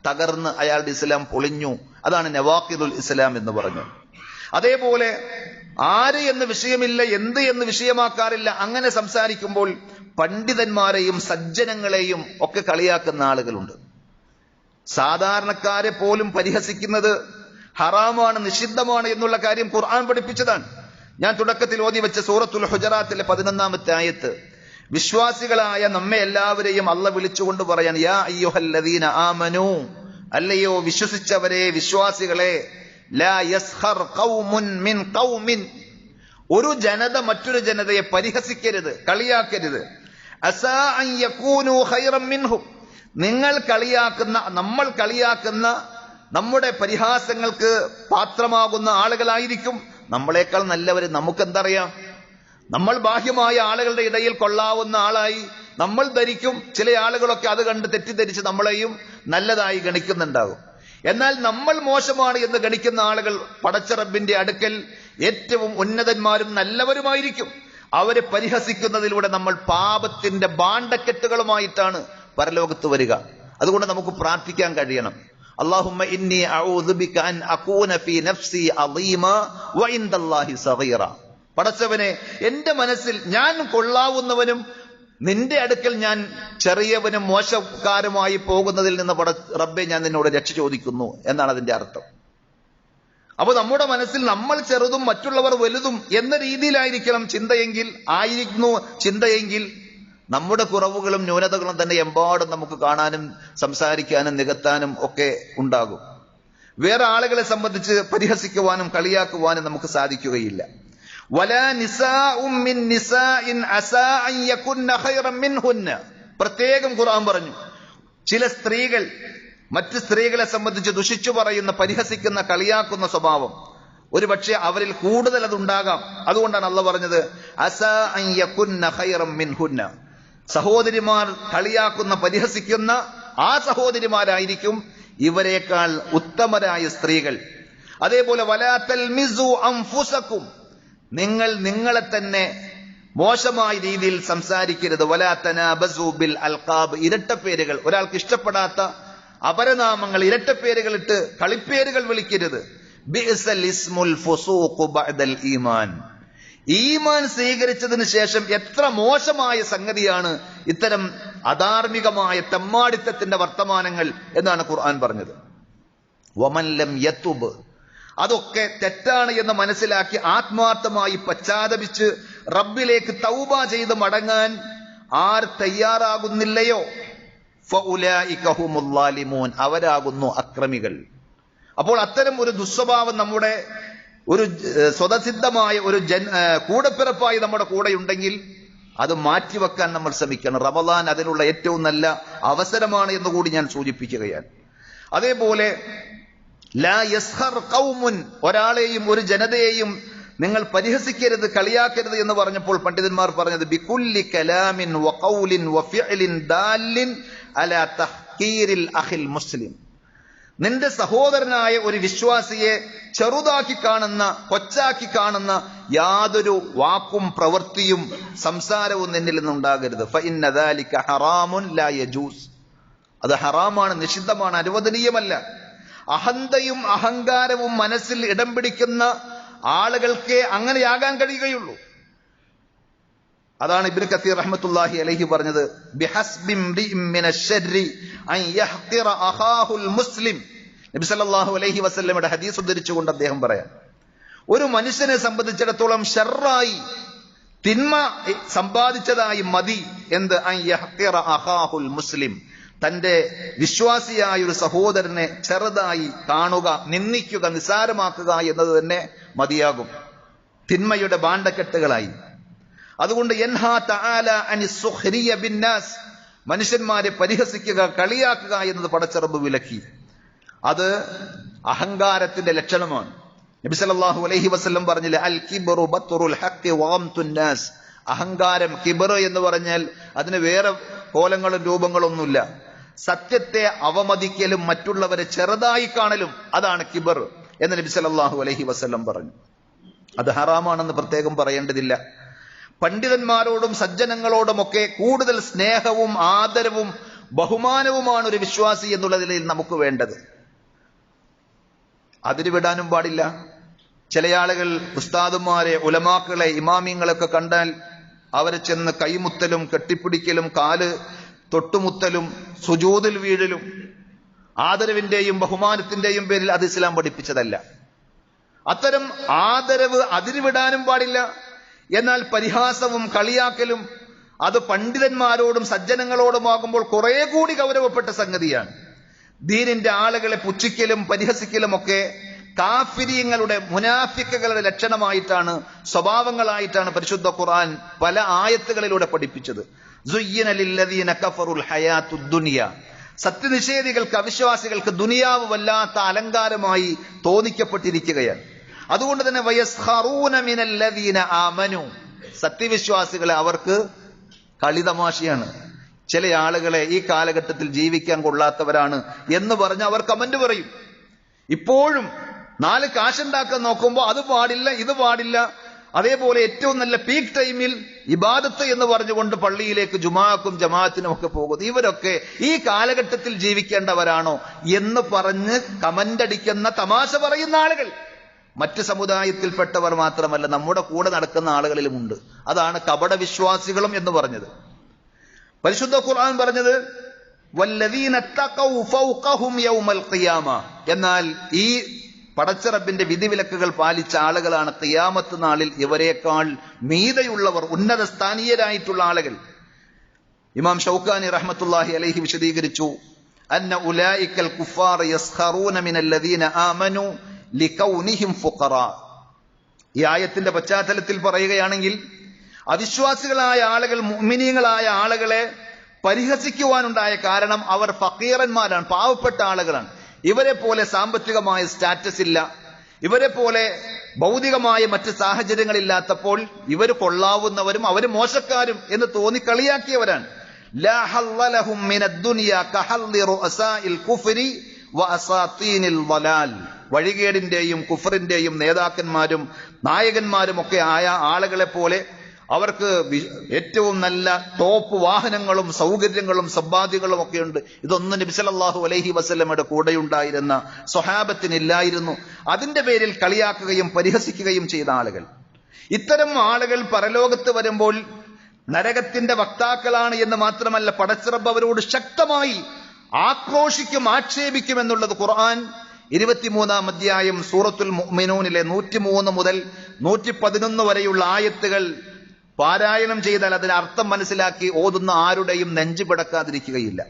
തകർന്ന് അയാളുടെ ഇസ്ലാം പൊളിഞ്ഞു. അതാണ് നവാഖിദുൽ ഇസ്ലാം എന്ന് പറഞ്ഞു. അതേപോലെ ആര് എന്ന് വിഷയമില്ല, എന്ത് എന്ന് വിഷയമാക്കാറില്ല. അങ്ങനെ സംസാരിക്കുമ്പോൾ പണ്ഡിതന്മാരെയും സജ്ജനങ്ങളെയും ഒക്കെ കളിയാക്കുന്ന ആളുകളുണ്ട്. സാധാരണക്കാരെ പോലും പരിഹസിക്കുന്നത് ഹറാമാണ്, നിഷിദ്ധമാണ് എന്നുള്ള കാര്യം ഖുർആൻ പഠിപ്പിച്ചതാണ്. ഞാൻ തുടക്കത്തിൽ ഓതി വെച്ച സൂറത്തുൽ ഹുജറാത്തിലെ 11-ാമത്തെ ആയത്ത്, വിശ്വാസികളായ നമ്മെ എല്ലാവരെയും അള്ളാഹ് വിളിച്ചുകൊണ്ട് പറയാൻ, യാ അയ്യുഹല്ലദീന ആമനൂ, അല്ലയോ വിശ്വസിച്ചവരെ, വിശ്വാസികളെ, ലാ യസ്ഖർ ഖൗമുൻ മിൻ ഖൗമിൻ, ഒരു ജനത മറ്റൊരു ജനതയെ പരിഹസിക്കരുത്, കളിയാക്കരുത്. അസാ അൻ യകൂനു ഖൈറൻ മിൻഹും, നമ്മൾ കളിയാക്കുന്ന നമ്മുടെ പരിഹാസങ്ങൾക്ക് പാത്രമാകുന്ന ആളുകളായിരിക്കും നമ്മളെക്കാൾ നല്ലവര്. നമുക്കെന്തറിയാം? നമ്മൾ ബാഹ്യമായ ആളുകളുടെ ഇടയിൽ കൊള്ളാവുന്ന ആളായി നമ്മൾ ധരിക്കും. ചില ആളുകളൊക്കെ അത് കണ്ട് തെറ്റിദ്ധരിച്ച് നമ്മളെയും നല്ലതായി ഗണിക്കുന്നുണ്ടാകും. എന്നാൽ നമ്മൾ മോശമാണ് എന്ന് ഗണിക്കുന്ന ആളുകൾ പടച്ച റബ്ബിന്റെ അടുക്കൽ ഏറ്റവും ഉന്നതന്മാരും നല്ലവരുമായിരിക്കും. അവരെ പരിഹസിക്കുന്നതിലൂടെ നമ്മൾ പാപത്തിന്റെ ബാണ്ടക്കെട്ടുകളുമായിട്ടാണ് പരലോകത്ത് വരിക. അതുകൊണ്ട് നമുക്ക് പ്രാർത്ഥിക്കാൻ കഴിയണം, അല്ലാഹുമ്മ ഇന്നി അഊദു ബിക അൻ അകൂന ഫീ നഫ്സി അളീമ വ ഇൻദല്ലാഹി സഗീറ. പടച്ചവനെ, എന്റെ മനസ്സിൽ ഞാൻ കൊള്ളാവുന്നവനും നിന്റെ അടുക്കൽ ഞാൻ ചെറിയവനും മോശക്കാരുമായി പോകുന്നതിൽ നിന്ന് റബ്ബേ ഞാൻ നിന്നോട് രക്ഷ ചോദിക്കുന്നു എന്നാണ് അതിന്റെ അർത്ഥം. അപ്പൊ നമ്മുടെ മനസ്സിൽ നമ്മൾ ചെറുതും മറ്റുള്ളവർ വലുതും എന്ന രീതിയിലായിരിക്കണം ചിന്തയെങ്കിൽ നമ്മുടെ കുറവുകളും ന്യൂനതകളും തന്നെ എമ്പാടും നമുക്ക് കാണാനും സംസാരിക്കാനും നികത്താനും ഒക്കെ ഉണ്ടാകും. വേറെ ആളുകളെ സംബന്ധിച്ച് പരിഹസിക്കുവാനും കളിയാക്കുവാനും നമുക്ക് സാധിക്കുകയില്ല. വലാ നിസാഉം മിൻ നിസാഇൻ അസാ അൻ യകുന്ന ഖൈറൻ മിൻഹുന്ന, പ്രത്യേകം ഖുർആൻ പറഞ്ഞു. ചില സ്ത്രീകൾ മറ്റ് സ്ത്രീകളെ സംബന്ധിച്ച് ദുഷിച്ചു പറയുന്ന, പരിഹസിക്കുന്ന, കളിയാക്കുന്ന സ്വഭാവം ഒരുപക്ഷെ അവരിൽ കൂടുതൽ അതുണ്ടാകാം. അതുകൊണ്ടാണ് അള്ളാഹ് പറഞ്ഞത് അസാ അൻ യകുന്ന ഖൈറൻ മിൻഹുന്ന. സഹോദരിമാർ കളിയാക്കുന്ന, പരിഹസിക്കുന്ന ആ സഹോദരിമാരായിരിക്കും ഇവരെക്കാൾ ഉത്തമരായ സ്ത്രീകൾ. അതേപോലെ വലാ തൽമിസു അൻഫുസകും, നിങ്ങളെ തന്നെ മോശമായ രീതിയിൽ സംസാരിക്കരുത്. വലാ തനാബസു ബിൽ അൽഖാബ്, ഇരട്ടപ്പേരുകൾ, ഒരാൾക്ക് ഇഷ്ടപ്പെടാത്ത അപരനാമങ്ങൾ, ഇരട്ടപ്പേരുകൾ ഇട്ട് കളിപ്പേരുകൾ വിളിക്കരുത്. ബിഅസൽ ഇസ്മുൽ ഫുസൂഖു ബഅദൽ ഈമാൻ, ഈമാൻ സ്വീകരിച്ചതിന് ശേഷം എത്ര മോശമായ സംഗതിയാണ് ഇത്തരം അധാർമികമായ തെമ്മാടിത്തത്തിന്റെ വർത്തമാനങ്ങൾ എന്നാണ് ഖുർആൻ പറഞ്ഞത്. വമൻ ലം യതുബ്, അതൊക്കെ തെറ്റാണ് എന്ന് മനസ്സിലാക്കി ആത്മാർത്ഥമായി പശ്ചാത്തപിച്ച് റബ്ബിലേക്ക് തൗബ ചെയ്ത് മടങ്ങാൻ ആർ തയ്യാറാകുന്നില്ലയോ, ഫഉലൈക ഹുമുൽ ളാലിമൂൻ, അവരാകുന്നു അക്രമികൾ. അപ്പോൾ അത്തരം ഒരു ദുസ്വഭാവം നമ്മുടെ ഒരു സ്വതസിദ്ധമായ ഒരു കൂടപ്പിറപ്പായി നമ്മുടെ കൂടെയുണ്ടെങ്കിൽ അത് മാറ്റിവെക്കാൻ നമ്മൾ ശ്രമിക്കണം. റമളാൻ അതിനുള്ള ഏറ്റവും നല്ല അവസരമാണ് എന്നുകൂടി ഞാൻ സൂചിപ്പിക്കുകയാണ്. അതേപോലെ ലാ യസ്ഖർ ഖൗമുൻ, ഒരാളെയും ഒരു ജനതയെയും നിങ്ങൾ പരിഹസിക്കരുത്, കളിയാക്കരുത് എന്ന് പറഞ്ഞപ്പോൾ പണ്ഡിതന്മാർ പറഞ്ഞത് ബികുല്ലി കലാമിൻ വഖൗലിൻ വഫിഅലിൻ ദാലിൻ അലാ തഹ്കീരിൽ അഖിൽ മുസ്ലിം, നിന്റെ സഹോദരനായ ഒരു വിശ്വാസിയെ ചെറുതാക്കി കാണുന്ന, കൊച്ചാക്കി കാണുന്ന യാതൊരു വാക്കും പ്രവൃത്തിയും സംസാരവും നിന്നിൽ നിന്നുണ്ടാകരുത്. ഫഇന്ന ദാലിക ഹറാമുൻ ലാ യജൂസ്, അത് ഹറാമാണ്, നിഷിദ്ധമാണ്, അനുവദനീയമല്ല. അഹന്തയും അഹങ്കാരവും മനസ്സിൽ ഇടം പിടിക്കുന്ന ആളുകൾക്ക് അങ്ങനെയാകാൻ കഴിയുകയുള്ളൂ. അതാണ് ഇബ്നു കസീർ റഹ്മത്തുള്ളാഹി അലൈഹി പറഞ്ഞത് ബിഹസ്ബി ഇംറിഇൻ മിനശ്ശർരി അൻ യഹ്ഖിറ അഖാഹുൽ മുസ്ലിം. നബി സല്ലല്ലാഹു അലൈഹി വസല്ലമയുടെ ഹദീസ് ഉദ്ധരിച്ചുകൊണ്ട് അദ്ദേഹം പറയാൻ, ഒരു മനുഷ്യനെ സംബന്ധിച്ചിടത്തോളം ഷർറായി, തിന്മ സമ്പാദിച്ചതായി മതി എന്ത്, അൻ യഹ്ഖിറ അഖാഹുൽ മുസ്ലിം, തന്റെ വിശ്വാസിയായ ഒരു സഹോദരനെ ചെറുതായി കാണുക, നിന്ദിക്കുക, നിസാരമാക്കുക എന്നത് തന്നെ മതിയാകും, തിന്മയുടെ ബാണ്ടക്കെട്ടുകളായി. അതുകൊണ്ട് യൻഹാ തആല അനിസ് സുഖ്രിയ ബിന്നാസ്, മനുഷ്യന്മാരെ പരിഹസിക്കുക, കളിയാക്കുക എന്നത് പടച്ച റബ്ബ് വിലക്കി. അത് അഹങ്കാരത്തിന്റെ ലക്ഷണമാണ്. നബി സല്ലല്ലാഹു അലൈഹി വസല്ലം പറഞ്ഞില്ലേ, അൽ കിബ്റു ബത്റുൽ ഹഖ് വഗംതുൻ നാസ്, അഹങ്കാരം, കിബ്ർ എന്ന് പറഞ്ഞാൽ അതിന് വേറെ കോലങ്ങളും രൂപങ്ങളൊന്നുമില്ല. സത്യത്തെ അവമതിക്കലും മറ്റുള്ളവരെ ചെറുതായി കാണലും അതാണ് കിബർ എന്ന് നബി സല്ലല്ലാഹു അലൈഹി വസല്ലം പറഞ്ഞു. അത് ഹറാമാണെന്ന് പ്രത്യേകം പറയേണ്ടതില്ല. പണ്ഡിതന്മാരോടും സജ്ജനങ്ങളോടുമൊക്കെ കൂടുതൽ സ്നേഹവും ആദരവും ബഹുമാനവുമാണ് ഒരു വിശ്വാസി എന്നുള്ള നിലയിൽ നമുക്ക് വേണ്ടത്. അതിര് വിടാനും പാടില്ല. ചില ആളുകൾ ഉസ്താദുമാരെ, ഉലമാക്കളെ, ഇമാമിങ്ങളൊക്കെ കണ്ടാൽ അവരെ ചെന്ന് കൈമുത്തലും കെട്ടിപ്പിടിക്കലും കാല് തൊട്ടുമുത്തലും സുജൂദിൽ വീഴലും ആദരവിന്റെയും ബഹുമാനത്തിന്റെയും പേരിൽ അത് ഇസ്ലാം പഠിപ്പിച്ചതല്ല. അത്തരം ആദരവ് അതിരുവിടാനും പാടില്ല. എന്നാൽ പരിഹാസവും കളിയാക്കലും അത് പണ്ഡിതന്മാരോടും സജ്ജനങ്ങളോടുമാകുമ്പോൾ കുറെ കൂടി ഗൗരവപ്പെട്ട സംഗതിയാണ്. ദീനിന്റെ ആളുകളെ പുച്ഛിക്കലും പരിഹസിക്കലും ഒക്കെ കാഫിരീങ്ങളുടെ, മുനാഫിക്കുകളുടെ ലക്ഷണമായിട്ടാണ്, സ്വഭാവങ്ങളായിട്ടാണ് പരിശുദ്ധ ഖുർആൻ പല ആയത്തുകളിലൂടെ പഠിപ്പിച്ചത്. സുയ്യിന ലില്ലദീന കഫറുൽ ഹയാത്തുദ് ദുനിയ, സത്യനിഷേധികൾക്ക്, അവിശ്വാസികൾക്ക് ദുനിയാവ് വല്ലാത്ത അലങ്കാരമായി തോന്നിക്കപ്പെട്ടിരിക്കുകയാണ്. അതുകൊണ്ട് തന്നെ വയസ്ഖറൂന മിനല്ലദീന ആമനു, സത്യവിശ്വാസികളെ അവർക്ക് കളിതമാശയാണ്. ചില ആളുകളെ ഈ കാലഘട്ടത്തിൽ ജീവിക്കാൻ കൊള്ളാത്തവരാണ് എന്ന് പറഞ്ഞ് അവർ കമന്റ് പറയും. ഇപ്പോഴും 4 കാശുണ്ടാക്കാൻ നോക്കുമ്പോൾ അത് പാടില്ല, ഇത് പാടില്ല. അതേപോലെ ഏറ്റവും നല്ല പീക്ക് ടൈമിൽ ഇബാദത്ത് എന്ന് പറഞ്ഞുകൊണ്ട് പള്ളിയിലേക്ക് ജുമാക്കും ജമാഅത്തിനും ഒക്കെ പോകുന്നു. ഇവരൊക്കെ ഈ കാലഘട്ടത്തിൽ ജീവിക്കേണ്ടവരാണോ എന്ന് പറഞ്ഞ് കമന്റ് അടിക്കുന്ന, തമാശ പറയുന്ന ആളുകൾ മറ്റ് സമുദായത്തിൽപ്പെട്ടവർ മാത്രമല്ല, നമ്മുടെ കൂടെ നടക്കുന്ന ആളുകളിലുമുണ്ട്. അതാണ് കപട വിശ്വാസികളും എന്ന് പറഞ്ഞത്. പരിശുദ്ധ ഖുർആൻ പറഞ്ഞത് വല്ലദീന തഖൗ ഫൗഖഹും യൗമൽ ഖിയാമ, എന്നാൽ ഈ പടച്ചറബിന്റെ വിധിവിലക്കുകൾ പാലിച്ച ആളുകളാണ് ഖിയാമത്ത് നാളിൽ ഇവരെക്കാൾ മീതയുള്ളവർ, ഉന്നത സ്ഥാനീയരായിട്ടുള്ള ആളുകൾ. ഇമാം ഷൗക്കാനി റഹ്മത്തുള്ളാഹി അലൈഹി വിശദീകരിച്ചു, അന്ന ഉലൈകൽ കുഫാർ യസ്ഖറൂന മിനല്ലദീന ആമനു ലികൗനിഹിം ഫുഖറാ. ഈ ആയത്തിന്റെ പശ്ചാത്തലത്തിൽ പറയുകയാണെങ്കിൽ അവിശ്വാസികളായ ആളുകൾ മുഅ്മിനീങ്ങളായ ആളുകളെ പരിഹസിക്കുവാനുണ്ടായ കാരണം അവർ ഫക്കീറന്മാരാണ്, പാവപ്പെട്ട ആളുകളാണ്. ഇവരെ പോലെ സാമ്പത്തികമായ സ്റ്റാറ്റസ് ഇല്ല, ഇവരെ പോലെ ഭൗതികമായ മറ്റ് സാഹചര്യങ്ങളില്ലാത്തപ്പോൾ ഇവർ കൊള്ളാവുന്നവരും അവർ മോശക്കാരും എന്ന് തോന്നി കളിയാക്കിയവരാണ്. ലാ ഹല്ല ലഹും മിനദ് ദുനിയ കഹല്ലി റുഅസാഇൽ കുഫ്രി വഅസാതീനിൽ ളലാൽ. വഴികേടിന്റെയും കുഫറിന്റെയും നേതാക്കന്മാരും നായകന്മാരും ഒക്കെ ആയ ആളുകളെ പോലെ അവർക്ക് ഏറ്റവും നല്ല ടോപ്പ് വാഹനങ്ങളും സൗകര്യങ്ങളും സമ്പാദ്യങ്ങളും ഒക്കെ ഉണ്ട്. ഇതൊന്നും നബി സല്ലല്ലാഹു അലൈഹി വസല്ലമയുടെ കൂടെയുണ്ടായിരുന്ന സ്വഹാബത്തിനില്ലായിരുന്നു. അതിന്റെ പേരിൽ കളിയാക്കുകയും പരിഹസിക്കുകയും ചെയ്ത ആളുകൾ, ഇത്തരം ആളുകൾ പരലോകത്ത് വരുമ്പോൾ നരകത്തിന്റെ വക്താക്കളാണ് എന്ന് മാത്രമല്ല, പടച്ചിറബ് അവരോട് ശക്തമായി ആക്രോശിക്കും, ആക്ഷേപിക്കും എന്നുള്ളത് ഖുർആൻ 23-ാം അധ്യായം സൂറത്തുൽ മുഅ്മിനൂനിലെ 103 മുതൽ 111 വരെയുള്ള ആയത്തുകൾ പാരായണം ചെയ്താൽ അതിന് അർത്ഥം മനസ്സിലാക്കി ഓതുന്ന ആരുടെയും നെഞ്ചു പിടക്കാതിരിക്കുകയില്ല.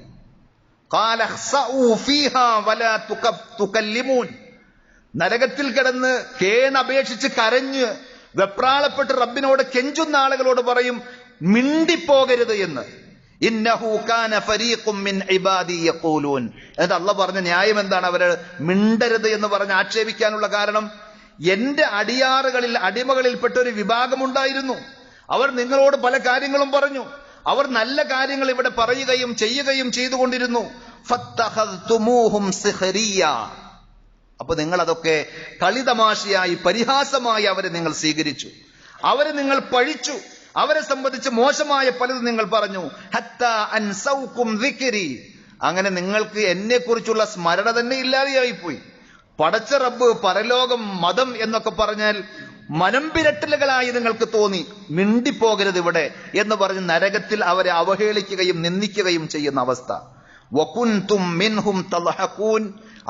നരകത്തിൽ കിടന്ന് കേണപേക്ഷിച്ച് കരഞ്ഞ് വെപ്രാളപ്പെട്ട് റബ്ബിനോട് കെഞ്ചുന്ന ആളുകളോട് പറയും മിണ്ടിപ്പോകരുത് എന്ന്. ഇന്നഹു കാന ഫരീഖും മിൻ ഇബാദി യഖൂലൂൻ. എന്നിട്ട് അല്ലാഹ് പറഞ്ഞ ന്യായം എന്താണ്? അവര് മിണ്ടരുത് എന്ന് പറഞ്ഞ് ആക്ഷേപിക്കാനുള്ള കാരണം, എന്റെ അടിയാറുകളിൽ, അടിമകളിൽപ്പെട്ട ഒരു വിഭാഗമുണ്ടായിരുന്നു. അവർ നിങ്ങളോട് പല കാര്യങ്ങളും പറഞ്ഞു. അവർ നല്ല കാര്യങ്ങൾ ഇവിടെ പറയുകയും ചെയ്യുകയും ചെയ്തുകൊണ്ടിരുന്നു. ഫത്തഖദ്തുമൂഹും സിഖ്രിയ. അപ്പൊ നിങ്ങൾ അതൊക്കെ കളിതമാശയായി, പരിഹാസമായി അവരെ നിങ്ങൾ സ്വീകരിച്ചു, അവരെ നിങ്ങൾ പഴിച്ചു, അവരെ സംബന്ധിച്ച് മോശമായ പലതും നിങ്ങൾ പറഞ്ഞു. ഹത്താ അൻസൗകും ദിക്രി. അങ്ങനെ നിങ്ങൾക്ക് എന്നെ കുറിച്ചുള്ള സ്മരണ തന്നെ ഇല്ലാതെയായിപ്പോയി. പടച്ച റബ്ബ്, പരലോകം, മതം എന്നൊക്കെ പറഞ്ഞാൽ മനംപിരട്ടലുകളായി നിങ്ങൾക്ക് തോന്നി. മിണ്ടിപ്പോകരുത് ഇവിടെ എന്ന് പറഞ്ഞ് നരകത്തിൽ അവരെ അവഹേളിക്കുകയും നിന്ദിക്കുകയും ചെയ്യുന്ന അവസ്ഥ. വകുൻതും മിൻഹും തൽഹഖൂൻ.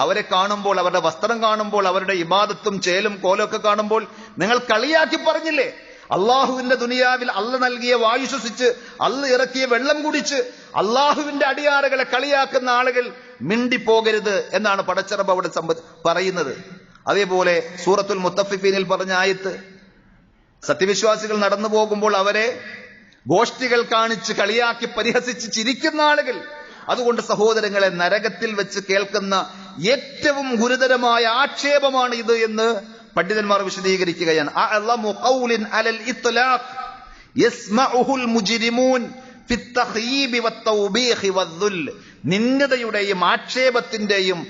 അവരെ കാണുമ്പോൾ, അവരുടെ വസ്ത്രം കാണുമ്പോൾ, അവരുടെ ഇബാദത്തും ചേലും കോലൊക്കെ കാണുമ്പോൾ നിങ്ങൾ കളിയാക്കി പറഞ്ഞില്ലേ? അള്ളാഹുവിന്റെ ദുനിയാവിൽ അള്ള നൽകിയ വായു ശ്വസിച്ച്, അള്ള ഇറക്കിയ വെള്ളം കുടിച്ച് അള്ളാഹുവിന്റെ അടിയാറുകളെ കളിയാക്കുന്ന ആളുകൾ മിണ്ടിപ്പോകരുത് എന്നാണ് പടച്ചറബ് അവിടെ പറയുന്നത്. അതേപോലെ സൂറത്തുൽ മുത്തഫിഫീനിൽ പറഞ്ഞ ആയത്ത്, സത്യവിശ്വാസികൾ നടന്നു പോകുമ്പോൾ അവരെ ഗോഷ്ഠികൾ കാണിച്ച് കളിയാക്കി പരിഹസിച്ച് ചിരിക്കുന്ന ആളുകൾ. അതുകൊണ്ട് സഹോദരങ്ങളെ, നരകത്തിൽ വെച്ച് കേൾക്കുന്ന ഏറ്റവും ഗുരുതരമായ ആക്ഷേപമാണ് ഇത് എന്ന് പണ്ഡിതന്മാർ വിശദീകരിക്കുകയാണ്. അഅ്ളമു ഖൗലിൻ അലൽ ഇത്ലാഖ് യസ്മഉഹുൽ മുജ്രിമൂൻ ഫിത്തഖീബി വത്തൗബീഖി വദ്ദുൽ, നിന്ദതയുടെയും ആക്ഷേപത്തിന്റെയും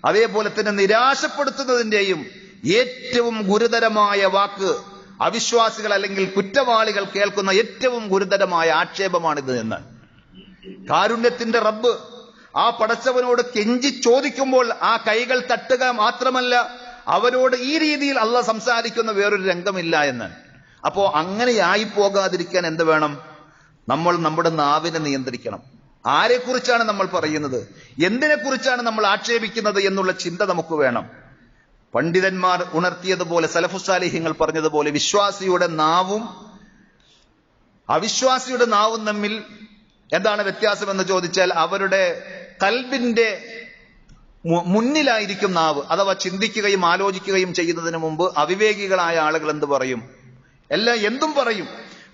അതേപോലെ തന്നെ നിരാശപ്പെടുത്തുന്നതിന്റെയും ഏറ്റവും ഗുരുതരമായ വാക്ക് അവിശ്വാസികൾ അല്ലെങ്കിൽ കുറ്റവാളികൾ കേൾക്കുന്ന ഏറ്റവും ഗുരുതരമായ ആക്ഷേപമാണിത് എന്ന്. കാരുണ്യത്തിന്റെ റബ്ബ് ആ പടച്ചവനോട് കെഞ്ചി ചോദിക്കുമ്പോൾ ആ കൈകൾ തട്ടുക മാത്രമല്ല, അവരോട് ഈ രീതിയിൽ അള്ളാഹ് സംസാരിക്കുന്ന വേറൊരു രംഗമില്ല എന്ന്. അപ്പോ അങ്ങനെയായി പോകാതിരിക്കാൻ എന്ത് വേണം? നമ്മൾ നമ്മുടെ നാവിനെ നിയന്ത്രിക്കണം. ആരെക്കുറിച്ചാണ് നമ്മൾ പറയുന്നത്, എന്തിനെക്കുറിച്ചാണ് നമ്മൾ ആക്ഷേപിക്കുന്നത് എന്നുള്ള ചിന്ത നമുക്ക് വേണം. പണ്ഡിതന്മാർ ഉണർത്തിയതുപോലെ, സലഫുസാലിഹ്യങ്ങൾ പറഞ്ഞതുപോലെ, വിശ്വാസിയുടെ നാവും അവിശ്വാസിയുടെ നാവും തമ്മിൽ എന്താണ് വ്യത്യാസം എന്ന് ചോദിച്ചാൽ, അവരുടെ കൽബിന്റെ മുന്നിലായിരിക്കും നാവ്. അഥവാ ചിന്തിക്കുകയും ആലോചിക്കുകയും ചെയ്യുന്നതിന് മുമ്പ് അവിവേകികളായ ആളുകൾ എന്ത് പറയും? എന്തും പറയും.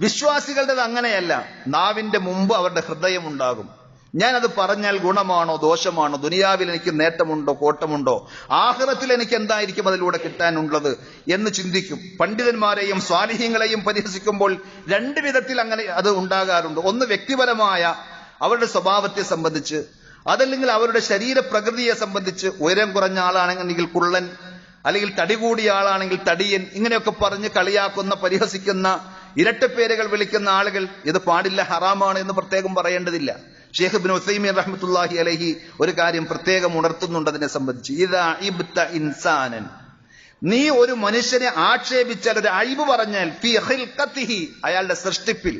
വിശ്വാസികളുടേത് അങ്ങനെയല്ല. നാവിന്റെ മുമ്പ് അവരുടെ ഹൃദയം ഉണ്ടാകും. ഞാനത് പറഞ്ഞാൽ ഗുണമാണോ ദോഷമാണോ, ദുനിയാവിൽ എനിക്ക് നേട്ടമുണ്ടോ കോട്ടമുണ്ടോ, ആഖിറത്തിൽ എനിക്ക് എന്തായിരിക്കും അതിലൂടെ കിട്ടാനുള്ളത് എന്ന് ചിന്തിക്കും. പണ്ഡിതന്മാരെയും സ്വാലിഹീങ്ങളെയും പരിഹസിക്കുമ്പോൾ രണ്ട് വിധത്തിൽ അങ്ങനെ അത് ഉണ്ടാകാറുണ്ട്. ഒന്ന് വ്യക്തിപരമായ അവരുടെ സ്വഭാവത്തെ സംബന്ധിച്ച്, അതല്ലെങ്കിൽ അവരുടെ ശരീരപ്രകൃതിയെ സംബന്ധിച്ച്. ഉയരം കുറഞ്ഞ ആളാണെങ്കിൽ കുള്ളൻ, അല്ലെങ്കിൽ തടി കൂടിയ ആളാണെങ്കിൽ തടിയൻ, ഇങ്ങനെയൊക്കെ പറഞ്ഞ് കളിയാക്കുന്ന, പരിഹസിക്കുന്ന, ഇരട്ടപ്പേരുകൾ വിളിക്കുന്ന ആളുകൾ. ഇത് പാടില്ല, ഹറാമാണ് എന്ന് പ്രത്യേകം പറയേണ്ടതില്ല. ഷെയ്ഖ് ഇബ്നു ഉസൈമീൻ റഹ്മത്തുള്ളാഹി അലൈഹി ഒരു കാര്യം പ്രത്യേകം ഉണർത്തുന്നുണ്ട് അതിനെ സംബന്ധിച്ച്. ഇദാ ഇബ്ത ഇൻസാനൻ, നീ ഒരു മനുഷ്യനെ ആക്ഷേപിച്ചാൽ, ഒരു അയ്ബ് പറഞ്ഞാൽ, ഫീ ഖിൽഖതിഹി, അയാളുടെ സൃഷ്ടിപ്പിൽ,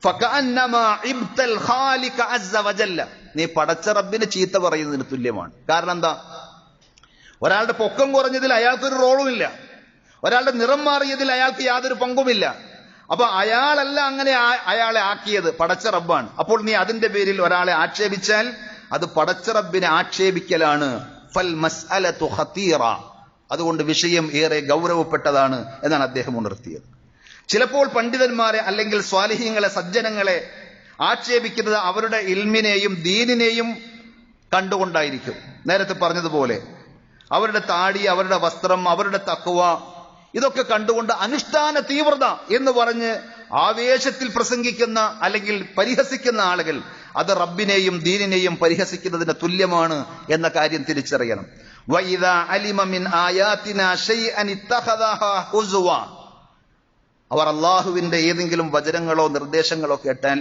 ഫകഅന്നമാ ഇബ്തൽ ഖാലിഖ അസ്സ വജല്ല, നീ പടച്ച റബ്ബിനെ ചീത്ത പറയുന്നതിന് തുല്യമാണ്. കാരണം എന്താ? ഒരാളുടെ പൊക്കം കുറഞ്ഞതിൽ അയാൾക്കൊരു റോളുമില്ല, ഒരാളുടെ നിറം മാറിയതിൽ അയാൾക്ക് യാതൊരു പങ്കുമില്ല. അപ്പൊ അയാളല്ല അങ്ങനെ അയാളെ ആക്കിയത്, പടച്ച റബ്ബാണ്. അപ്പോൾ നീ അതിന്റെ പേരിൽ ഒരാളെ ആക്ഷേപിച്ചാൽ അത് പടച്ച റബ്ബിനെ ആക്ഷേപിക്കലാണ്. ഫൽ മസ്അലതു ഖതീറ, അതുകൊണ്ട് വിഷയം ഏറെ ഗൗരവപ്പെട്ടതാണ് എന്നാണ് അദ്ദേഹം ഉണർത്തിയത്. ചിലപ്പോൾ പണ്ഡിതന്മാരെ അല്ലെങ്കിൽ സ്വാലിഹീങ്ങളെ, സജ്ജനങ്ങളെ ആക്ഷേപിക്കുന്നത് അവരുടെ ഇൽമിനെയും ദീനിനെയും കണ്ടുകൊണ്ടായിരിക്കും. നേരത്തെ പറഞ്ഞതുപോലെ അവരുടെ താടി, അവരുടെ വസ്ത്രം, അവരുടെ തഖ്വ, ഇതൊക്കെ കണ്ടുകൊണ്ട് അനുഷ്ഠാന തീവ്രത എന്ന് പറഞ്ഞ് ആവേശത്തിൽ പ്രസംഗിക്കുന്ന അല്ലെങ്കിൽ പരിഹസിക്കുന്ന ആളുകൾ അത് റബ്ബിനെയും ദീനിനെയും പരിഹസിക്കുന്നതിന് തുല്യമാണ് എന്ന കാര്യം തിരിച്ചറിയണം. വഇദാ അലിമ മിൻ ആയാതിനാ ശൈഅൻ ഇത്തഖദഹാ ഹുസ്വ, അവർ അല്ലാഹുവിന്റെ ഏതെങ്കിലും വചനങ്ങളോ നിർദ്ദേശങ്ങളോ കേട്ടാൽ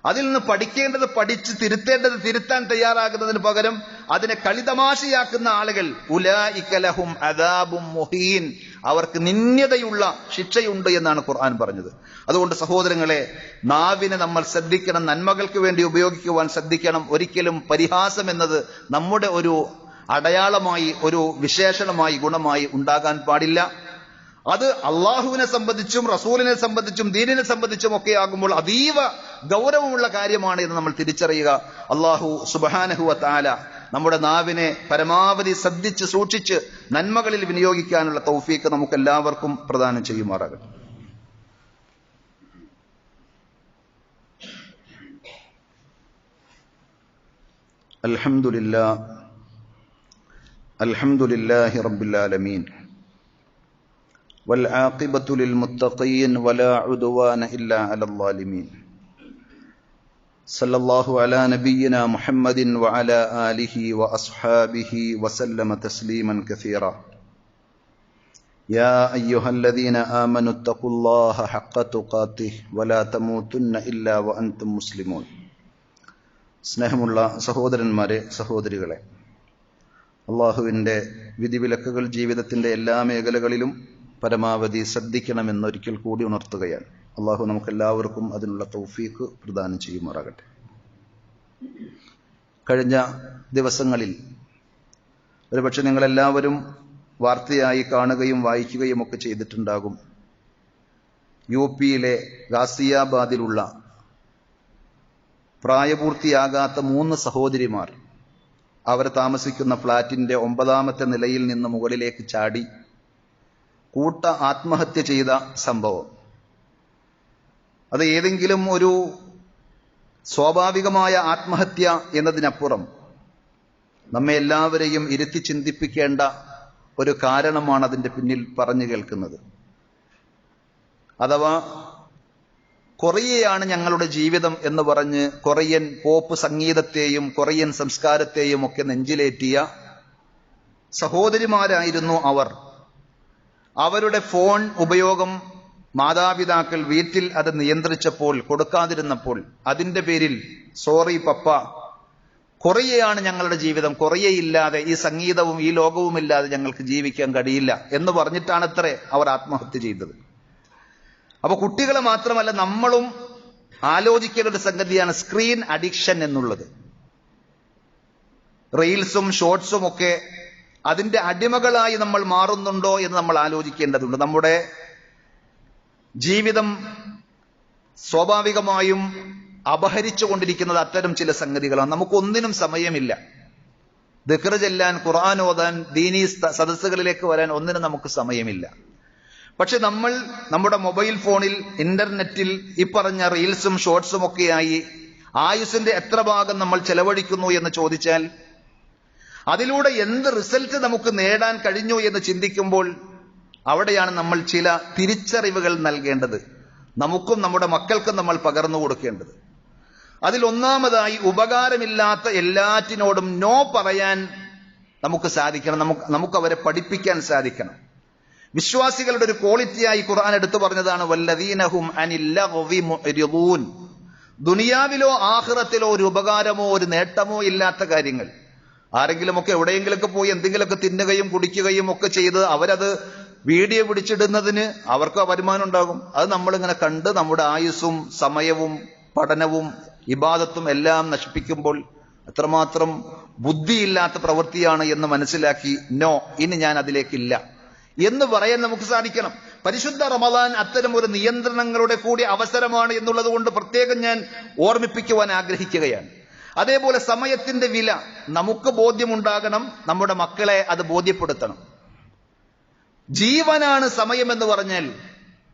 അതിൽ നിന്ന് പഠിക്കേണ്ടത് പഠിച്ച് തിരുത്തേണ്ടത് തിരുത്താൻ തയ്യാറാകുന്നതിന് പകരം അതിനെ കളിതമാശയാക്കുന്ന ആളുകൾ, ഉലൈക ലഹും അദാബും മുഹീൻ, അവർക്ക് നിന്ദ്യതയുള്ള ശിക്ഷയുണ്ട് എന്നാണ് ഖുർആൻ പറഞ്ഞത്. അതുകൊണ്ട് സഹോദരങ്ങളെ, നാവിനെ നമ്മൾ ശ്രദ്ധിക്കണം, നന്മകൾക്ക് വേണ്ടി ഉപയോഗിക്കുവാൻ ശ്രദ്ധിക്കണം. ഒരിക്കലും പരിഹാസം എന്നത് നമ്മുടെ ഒരു അടയാളമായി, ഒരു വിശേഷണമായി, ഗുണമായി ഉണ്ടാകാൻ പാടില്ല. അത് അള്ളാഹുവിനെ സംബന്ധിച്ചും റസൂലിനെ സംബന്ധിച്ചും ദീനിനെ സംബന്ധിച്ചും ഒക്കെ ആകുമ്പോൾ അതീവ ഗൗരവമുള്ള കാര്യമാണ് എന്ന് നമ്മൾ തിരിച്ചറിയുക. അള്ളാഹു സുബ്ഹാനഹു വ തആല നമ്മുടെ നാവിനെ പരമാവധി ശ്രദ്ധിച്ച് സൂക്ഷിച്ച് നന്മകളിൽ വിനിയോഗിക്കാനുള്ള തൗഫീഖ് നമുക്ക് എല്ലാവർക്കും പ്രദാനം ചെയ്യുമാറാകട്ടെ. അൽഹംദുലില്ലാഹി റബ്ബിൽ ആലമീൻ والعاقبة للمتقين ولا عدوان إلا على الظالمين صلى الله على نبينا محمد وعلى آله وأصحابه وسلم تسليما كثيرا يا أيها الذين آمنوا اتقوا الله حق تقاته ولا تموتن إلا وأنتم مسلمون. സ്നേഹമുള്ള സഹോദരന്മാരെ, സഹോദരികളെ, അള്ളാഹുവിൻ്റെ വിധിവിലക്കുകൾ ജീവിതത്തിൻ്റെ എല്ലാ മേഖലകളിലും പരമാവധി ശ്രദ്ധിക്കണമെന്നൊരിക്കൽ കൂടി ഉണർത്തുകയാണ്. അള്ളാഹു നമുക്കെല്ലാവർക്കും അതിനുള്ള തൗഫീഖ് പ്രദാനം ചെയ്യുമാറാകട്ടെ. കഴിഞ്ഞ ദിവസങ്ങളിൽ ഒരുപക്ഷെ നിങ്ങളെല്ലാവരും വാർത്തയായി കാണുകയും വായിക്കുകയും ഒക്കെ ചെയ്തിട്ടുണ്ടാകും. UP-യിലെ ഗാസിയാബാദിലുള്ള പ്രായപൂർത്തിയാകാത്ത 3 സഹോദരിമാർ അവർ താമസിക്കുന്ന ഫ്ളാറ്റിന്റെ 9ാമത്തെ നിലയിൽ നിന്ന് മുകളിലേക്ക് ചാടി കൂട്ട ആത്മഹത്യ ചെയ്ത സംഭവം. അത് ഏതെങ്കിലും ഒരു സ്വാഭാവികമായ ആത്മഹത്യ എന്നതിനപ്പുറം നമ്മെ എല്ലാവരെയും ഇരുത്തി ചിന്തിപ്പിക്കേണ്ട ഒരു കാരണമാണ് അതിൻ്റെ പിന്നിൽ പറഞ്ഞു കേൾക്കുന്നത്. അഥവാ കൊറിയയാണ് ഞങ്ങളുടെ ജീവിതം എന്ന് പറഞ്ഞ് കൊറിയൻ പോപ്പ് സംഗീതത്തെയും കൊറിയൻ സംസ്കാരത്തെയും ഒക്കെ നെഞ്ചിലേറ്റിയ സഹോദരിമാരായിരുന്നു അവർ. അവരുടെ ഫോൺ ഉപയോഗം മാതാപിതാക്കൾ വീട്ടിൽ അത് നിയന്ത്രിച്ചപ്പോൾ, കൊടുക്കാതിരുന്നപ്പോൾ അതിന്റെ പേരിൽ സോറി പപ്പ, കൊറിയയാണ് ഞങ്ങളുടെ ജീവിതം, കൊറിയയില്ലാതെ ഈ സംഗീതവും ഈ ലോകവും ഇല്ലാതെ ഞങ്ങൾക്ക് ജീവിക്കാൻ കഴിയില്ല എന്ന് പറഞ്ഞിട്ടാണത്രേ അവർ ആത്മഹത്യ ചെയ്തത്. അപ്പൊ കുട്ടികളെ മാത്രമല്ല നമ്മളും ആലോചിക്കേണ്ട ഒരു സംഗതിയാണ് സ്ക്രീൻ അഡിക്ഷൻ എന്നുള്ളത്. റീൽസും ഷോർട്സും ഒക്കെ അതിന്റെ അടിമകളായി നമ്മൾ മാറുന്നുണ്ടോ എന്ന് നമ്മൾ ആലോചിക്കേണ്ടതുണ്ട്. നമ്മുടെ ജീവിതം സ്വാഭാവികമായും അപഹരിച്ചുകൊണ്ടിരിക്കുന്നത് അത്തരം ചില സംഗതികളാണ്. നമുക്കൊന്നിനും സമയമില്ല. ദിക്ർ ചെല്ലാൻ, ഖുർആൻ ഓതാൻ, ദീനീ സദസ്സുകളിലേക്ക് വരാൻ ഒന്നിനും നമുക്ക് സമയമില്ല. പക്ഷെ നമ്മൾ നമ്മുടെ മൊബൈൽ ഫോണിൽ, ഇന്റർനെറ്റിൽ ഈ പറഞ്ഞ റീൽസും ഷോർട്സും ഒക്കെയായി ആയുസിന്റെ എത്ര ഭാഗം നമ്മൾ ചെലവഴിക്കുന്നു എന്ന് ചോദിച്ചാൽ, അതിലൂടെ എന്ത് റിസൾട്ട് നമുക്ക് നേടാൻ കഴിഞ്ഞു എന്ന് ചിന്തിക്കുമ്പോൾ അവിടെയാണ് നമ്മൾ ചില തിരിച്ചറിവുകൾ നൽകേണ്ടത്, നമുക്കും നമ്മുടെ മക്കൾക്കും നമ്മൾ പകർന്നു കൊടുക്കേണ്ടത്. അതിൽ ഒന്നാമതായി ഉപകാരമില്ലാത്ത എല്ലാറ്റിനോടും നോ പറയാൻ നമുക്ക് സാധിക്കണം. നമുക്ക് അവരെ പഠിപ്പിക്കാൻ സാധിക്കണം. വിശ്വാസികളുടെ ഒരു ക്വാളിറ്റിയായി ഖുർആൻ എടുത്തു പറഞ്ഞതാണ് വല്ലദീനഹും അനിൽ ലഗ്വി മുഅ്രിദൂൻ. ദുനിയാവിലോ ആഖിറത്തിലോ ഒരു ഉപകാരമോ ഒരു നേട്ടമോ ഇല്ലാത്ത കാര്യങ്ങൾ, ആരെങ്കിലുമൊക്കെ എവിടെയെങ്കിലൊക്കെ പോയി എന്തെങ്കിലുമൊക്കെ തിന്നുകയും കുടിക്കുകയും ഒക്കെ ചെയ്ത് അവരത് വീഡിയോ പിടിച്ചിടുന്നതിന് അവർക്ക് വരുമാനം ഉണ്ടാകും. അത് നമ്മളിങ്ങനെ കണ്ട് നമ്മുടെ ആയുസ്സും സമയവും പഠനവും ഇബാദത്തും എല്ലാം നശിപ്പിക്കുമ്പോൾ എത്രമാത്രം ബുദ്ധിയില്ലാത്ത പ്രവൃത്തിയാണ് എന്ന് മനസ്സിലാക്കി നോ, ഇനി ഞാൻ അതിലേക്കില്ല എന്ന് പറയാൻ നമുക്ക് സാധിക്കണം. പരിശുദ്ധ റമദാൻ അത്തരം ഒരു നിയന്ത്രണങ്ങളുടെ കൂടി അവസരമാണ് എന്നുള്ളത് കൊണ്ട് പ്രത്യേകം ഞാൻ ഓർമ്മിപ്പിക്കുവാൻ ആഗ്രഹിക്കുകയാണ്. അതേപോലെ സമയത്തിന്റെ വില നമുക്ക് ബോധ്യമുണ്ടാകണം, നമ്മുടെ മക്കളെ അത് ബോധ്യപ്പെടുത്തണം. ജീവനാണ് സമയം എന്ന് പറഞ്ഞാൽ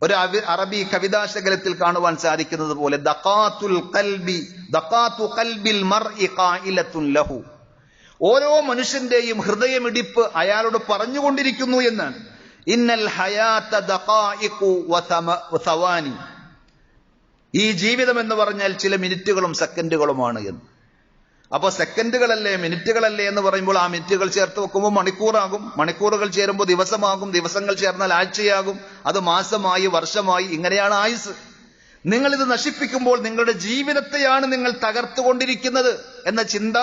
ഒരു അറബി കവിതാശകലത്തിൽ കാണുവാൻ സാധിക്കുന്നത് പോലെ ദഖാത്തു ഖൽബിൽ മർഇ ഖായിലത്തുൻ ലഹു. ഓരോ മനുഷ്യന്റെയും ഹൃദയമിടിപ്പ് അയാളോട് പറഞ്ഞുകൊണ്ടിരിക്കുന്നു എന്നാണ്. ഇന്നൽ ഹയാത ദഖായിഖു വസവാനി. ഈ ജീവിതം എന്ന് പറഞ്ഞാൽ ചില മിനിറ്റുകളും സെക്കൻഡുകളുമാണ് എന്ന്. അപ്പൊ സെക്കൻഡുകളല്ലേ മിനിറ്റുകളല്ലേ എന്ന് പറയുമ്പോൾ ആ മിനിറ്റുകൾ ചേർത്ത് വെക്കുമ്പോൾ മണിക്കൂറാകും, മണിക്കൂറുകൾ ചേരുമ്പോൾ ദിവസമാകും, ദിവസങ്ങൾ ചേർന്നാൽ ആഴ്ചയാകും, അത് മാസമായി, വർഷമായി, ഇങ്ങനെയാണ് ആയുസ്. നിങ്ങൾ ഇത് നശിപ്പിക്കുമ്പോൾ നിങ്ങളുടെ ജീവിതത്തെയാണ് നിങ്ങൾ തകർത്തുകൊണ്ടിരിക്കുന്നത് എന്ന ചിന്ത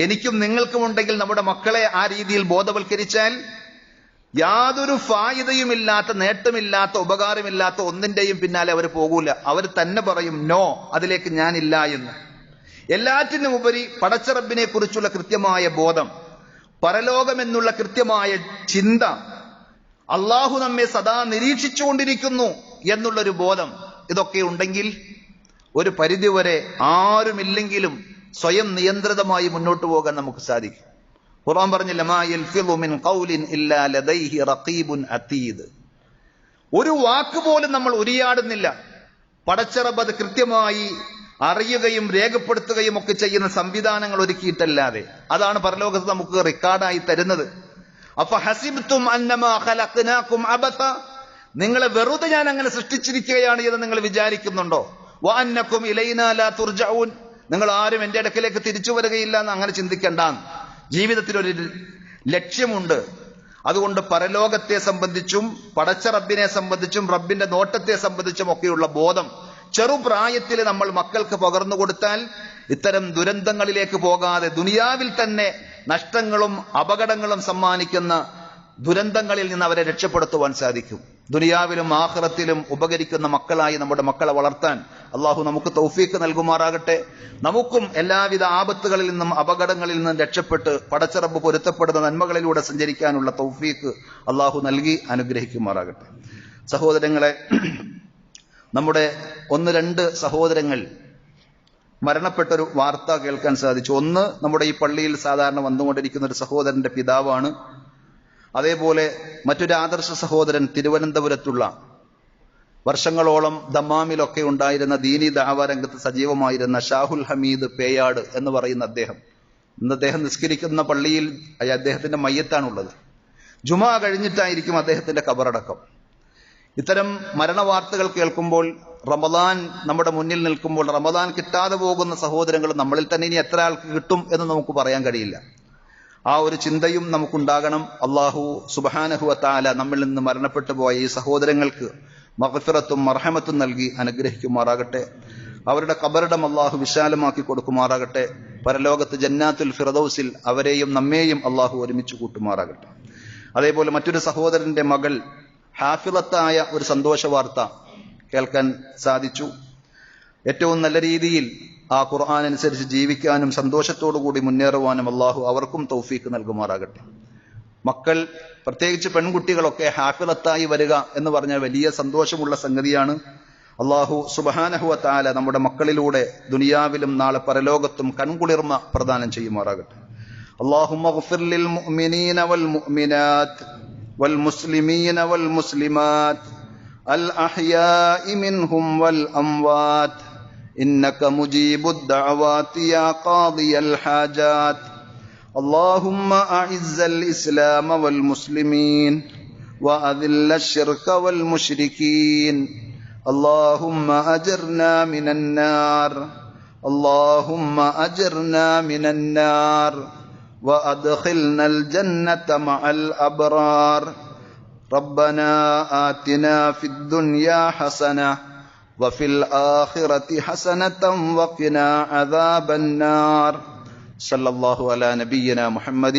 എനിക്കും നിങ്ങൾക്കും ഉണ്ടെങ്കിൽ നമ്മുടെ മക്കളെ ആ രീതിയിൽ ബോധവൽക്കരിച്ചാൽ യാതൊരു ഫായിദയുമില്ലാത്ത, നേട്ടമില്ലാത്ത, ഉപകാരമില്ലാത്ത ഒന്നിന്റെയും പിന്നാലെ അവർ പോകൂല. അവർ തന്നെ പറയും നോ, അതിലേക്ക് ഞാനില്ല എന്ന്. എല്ലാറ്റിനും ഉപരി പടച്ചറബിനെ കുറിച്ചുള്ള കൃത്യമായ ബോധം, പരലോകമെന്നുള്ള കൃത്യമായ ചിന്ത, അള്ളാഹു നമ്മെ സദാ നിരീക്ഷിച്ചുകൊണ്ടിരിക്കുന്നു എന്നുള്ളൊരു ബോധം, ഇതൊക്കെ ഉണ്ടെങ്കിൽ ഒരു പരിധിവരെ ആരുമില്ലെങ്കിലും സ്വയം നിയന്ത്രിതമായി മുന്നോട്ട് പോകാൻ നമുക്ക് സാധിക്കും. ഖുർആൻ പറഞ്ഞില്ല മാ യൽഫിളു മിൻ ഖൗലിൻ ഇല്ലാ ലദൈഹി റഖീബുൻ അതീദ്. ഒരു വാക്ക് പോലും നമ്മൾ ഉരിയാടുന്നില്ല. പടച്ചറബ് അത് കൃത്യമായി അറിയുകയും രേഖപ്പെടുത്തുകയും ഒക്കെ ചെയ്യുന്ന സംവിധാനങ്ങൾ ഒരുക്കിയിട്ടല്ലാതെ. അതാണ് പരലോകത്ത് നമുക്ക് റെക്കോർഡായി തരുന്നത്. അപ്പൊ ഹസിബ്തും അന്നമാ ഖലഖനാകും അബത, നിങ്ങളെ വെറുതെ ഞാൻ അങ്ങനെ സൃഷ്ടിച്ചിരിക്കുകയാണ് എന്ന് നിങ്ങൾ വിചാരിക്കുന്നുണ്ടോ? വഅന്നകും ഇലൈനാ ലാ തുർജഊൻ, നിങ്ങൾ ആരും എന്റെ അടുക്കലേക്ക് തിരിച്ചു വരികയില്ല എന്ന് അങ്ങനെ ചിന്തിക്കണ്ട. ജീവിതത്തിലൊരു ലക്ഷ്യമുണ്ട്. അതുകൊണ്ട് പരലോകത്തെ സംബന്ധിച്ചും പടച്ച റബ്ബിനെ സംബന്ധിച്ചും റബ്ബിന്റെ നോട്ടത്തെ സംബന്ധിച്ചും ഒക്കെയുള്ള ബോധം ചെറുപ്രായത്തിൽ നമ്മൾ മക്കൾക്ക് പകർന്നു കൊടുത്താൽ ഇത്തരം ദുരന്തങ്ങളിലേക്ക് പോകാതെ ദുനിയാവിൽ തന്നെ നഷ്ടങ്ങളും അപകടങ്ങളും സമ്മാനിക്കുന്ന ദുരന്തങ്ങളിൽ നിന്ന് അവരെ രക്ഷപ്പെടുത്തുവാൻ സാധിക്കും. ദുനിയാവിലും ആഖിറത്തിലും ഉപകരിക്കുന്ന മക്കളായി നമ്മുടെ മക്കളെ വളർത്താൻ അള്ളാഹു നമുക്ക് തൗഫീക്ക് നൽകുമാറാകട്ടെ. നമുക്കും എല്ലാവിധ ആപത്തുകളിൽ നിന്നും അപകടങ്ങളിൽ നിന്നും രക്ഷപ്പെട്ട് പടച്ചറബ് പൊരുത്തപ്പെടുന്ന നന്മകളിലൂടെ സഞ്ചരിക്കാനുള്ള തൗഫീക്ക് അള്ളാഹു നൽകി അനുഗ്രഹിക്കുമാറാകട്ടെ. സഹോദരങ്ങളെ, നമ്മുടെ 1-2 സഹോദരങ്ങൾ മരണപ്പെട്ടൊരു വാർത്ത കേൾക്കാൻ സാധിച്ചു. ഒന്ന്, നമ്മുടെ ഈ പള്ളിയിൽ സാധാരണ വന്നുകൊണ്ടിരിക്കുന്ന ഒരു സഹോദരന്റെ പിതാവാണ്. അതേപോലെ മറ്റൊരു ആദർശ സഹോദരൻ തിരുവനന്തപുരത്തുള്ള, വർഷങ്ങളോളം ദമ്മാമിലൊക്കെ ഉണ്ടായിരുന്ന ദീനി ദഅവ രംഗത്ത് സജീവമായിരുന്ന ഷാഹുൽ ഹമീദ് പേയാട് എന്ന് പറയുന്ന അദ്ദേഹം, ഇന്ന് അദ്ദേഹം നിസ്കരിക്കുന്ന പള്ളിയിൽ അദ്ദേഹത്തിന്റെ മയ്യത്താണുള്ളത്. ജുമാ കഴിഞ്ഞിട്ടായിരിക്കും അദ്ദേഹത്തിന്റെ ഖബറടക്കം. ഇത്തരം മരണവാർത്തകൾ കേൾക്കുമ്പോൾ, റമദാൻ നമ്മുടെ മുന്നിൽ നിൽക്കുമ്പോൾ, റമദാൻ കിട്ടാതെ പോകുന്ന സഹോദരങ്ങൾ നമ്മളിൽ തന്നെ ഇനി എത്ര ആൾക്ക് കിട്ടും എന്ന് നമുക്ക് പറയാൻ കഴിയില്ല. ആ ഒരു ചിന്തയും നമുക്കുണ്ടാകണം. അള്ളാഹു സുബ്ഹാനഹു വ തആല നമ്മിൽ നിന്ന് മരണപ്പെട്ടു പോയ ഈ സഹോദരങ്ങൾക്ക് മഗ്ഫിറത്തും മർഹമത്തും നൽകി അനുഗ്രഹിക്കുമാറാകട്ടെ. അവരുടെ ഖബറിടം അള്ളാഹു വിശാലമാക്കി കൊടുക്കുമാറാകട്ടെ. പരലോകത്ത് ജന്നാത്തുൽ ഫിർദൗസിൽ അവരെയും നമ്മെയും അള്ളാഹു ഒരുമിച്ച് കൂട്ടുമാറാകട്ടെ. അതേപോലെ മറ്റൊരു സഹോദരന്റെ മകൾ ഹാഫിളത്തായ ഒരു സന്തോഷ വാർത്ത കേൾക്കാൻ സാധിച്ചു. ഏറ്റവും നല്ല രീതിയിൽ ആ ഖുർആൻ അനുസരിച്ച് ജീവിക്കാനും സന്തോഷത്തോടുകൂടി മുന്നേറുവാനും അള്ളാഹു അവർക്കും തൗഫീക്ക് നൽകുമാറാകട്ടെ. മക്കൾ, പ്രത്യേകിച്ച് പെൺകുട്ടികളൊക്കെ ഹാഫിളത്തായി വരിക എന്ന് പറഞ്ഞാൽ വലിയ സന്തോഷമുള്ള സംഗതിയാണ്. അള്ളാഹു സുബ്ഹാനഹു വ തആല നമ്മുടെ മക്കളിലൂടെ ദുനിയാവിലും നാളെ പരലോകത്തും കൺകുളിർമ പ്രദാനം ചെയ്യുമാറാകട്ടെ. അല്ലാഹുമ്മ ഗ്ഫിർ ലിൽ മുഅ്മിനീന വൽ മുഅ്മിനാത്ത് വൽ മുസ്ലിമീന വൽ മുസ്ലിമാത്ത് അൽ അഹ്യാഇ മിൻഹും വൽ അംവാത്ത് ഇന്നക മുജീബുദ് ദഅവാതി യാ ഖാദിയൽ ഹാജാത്ത്. اللهم أعز الإسلام والمسلمين وأذل الشرك والمشركين. اللهم أجرنا من النار. اللهم أجرنا من النار وأدخلنا الجنة مع الأبرار. ربنا آتنا في الدنيا حسنة وفي الآخرة حسنة وقنا عذاب النار. صلى الله على نبينا محمد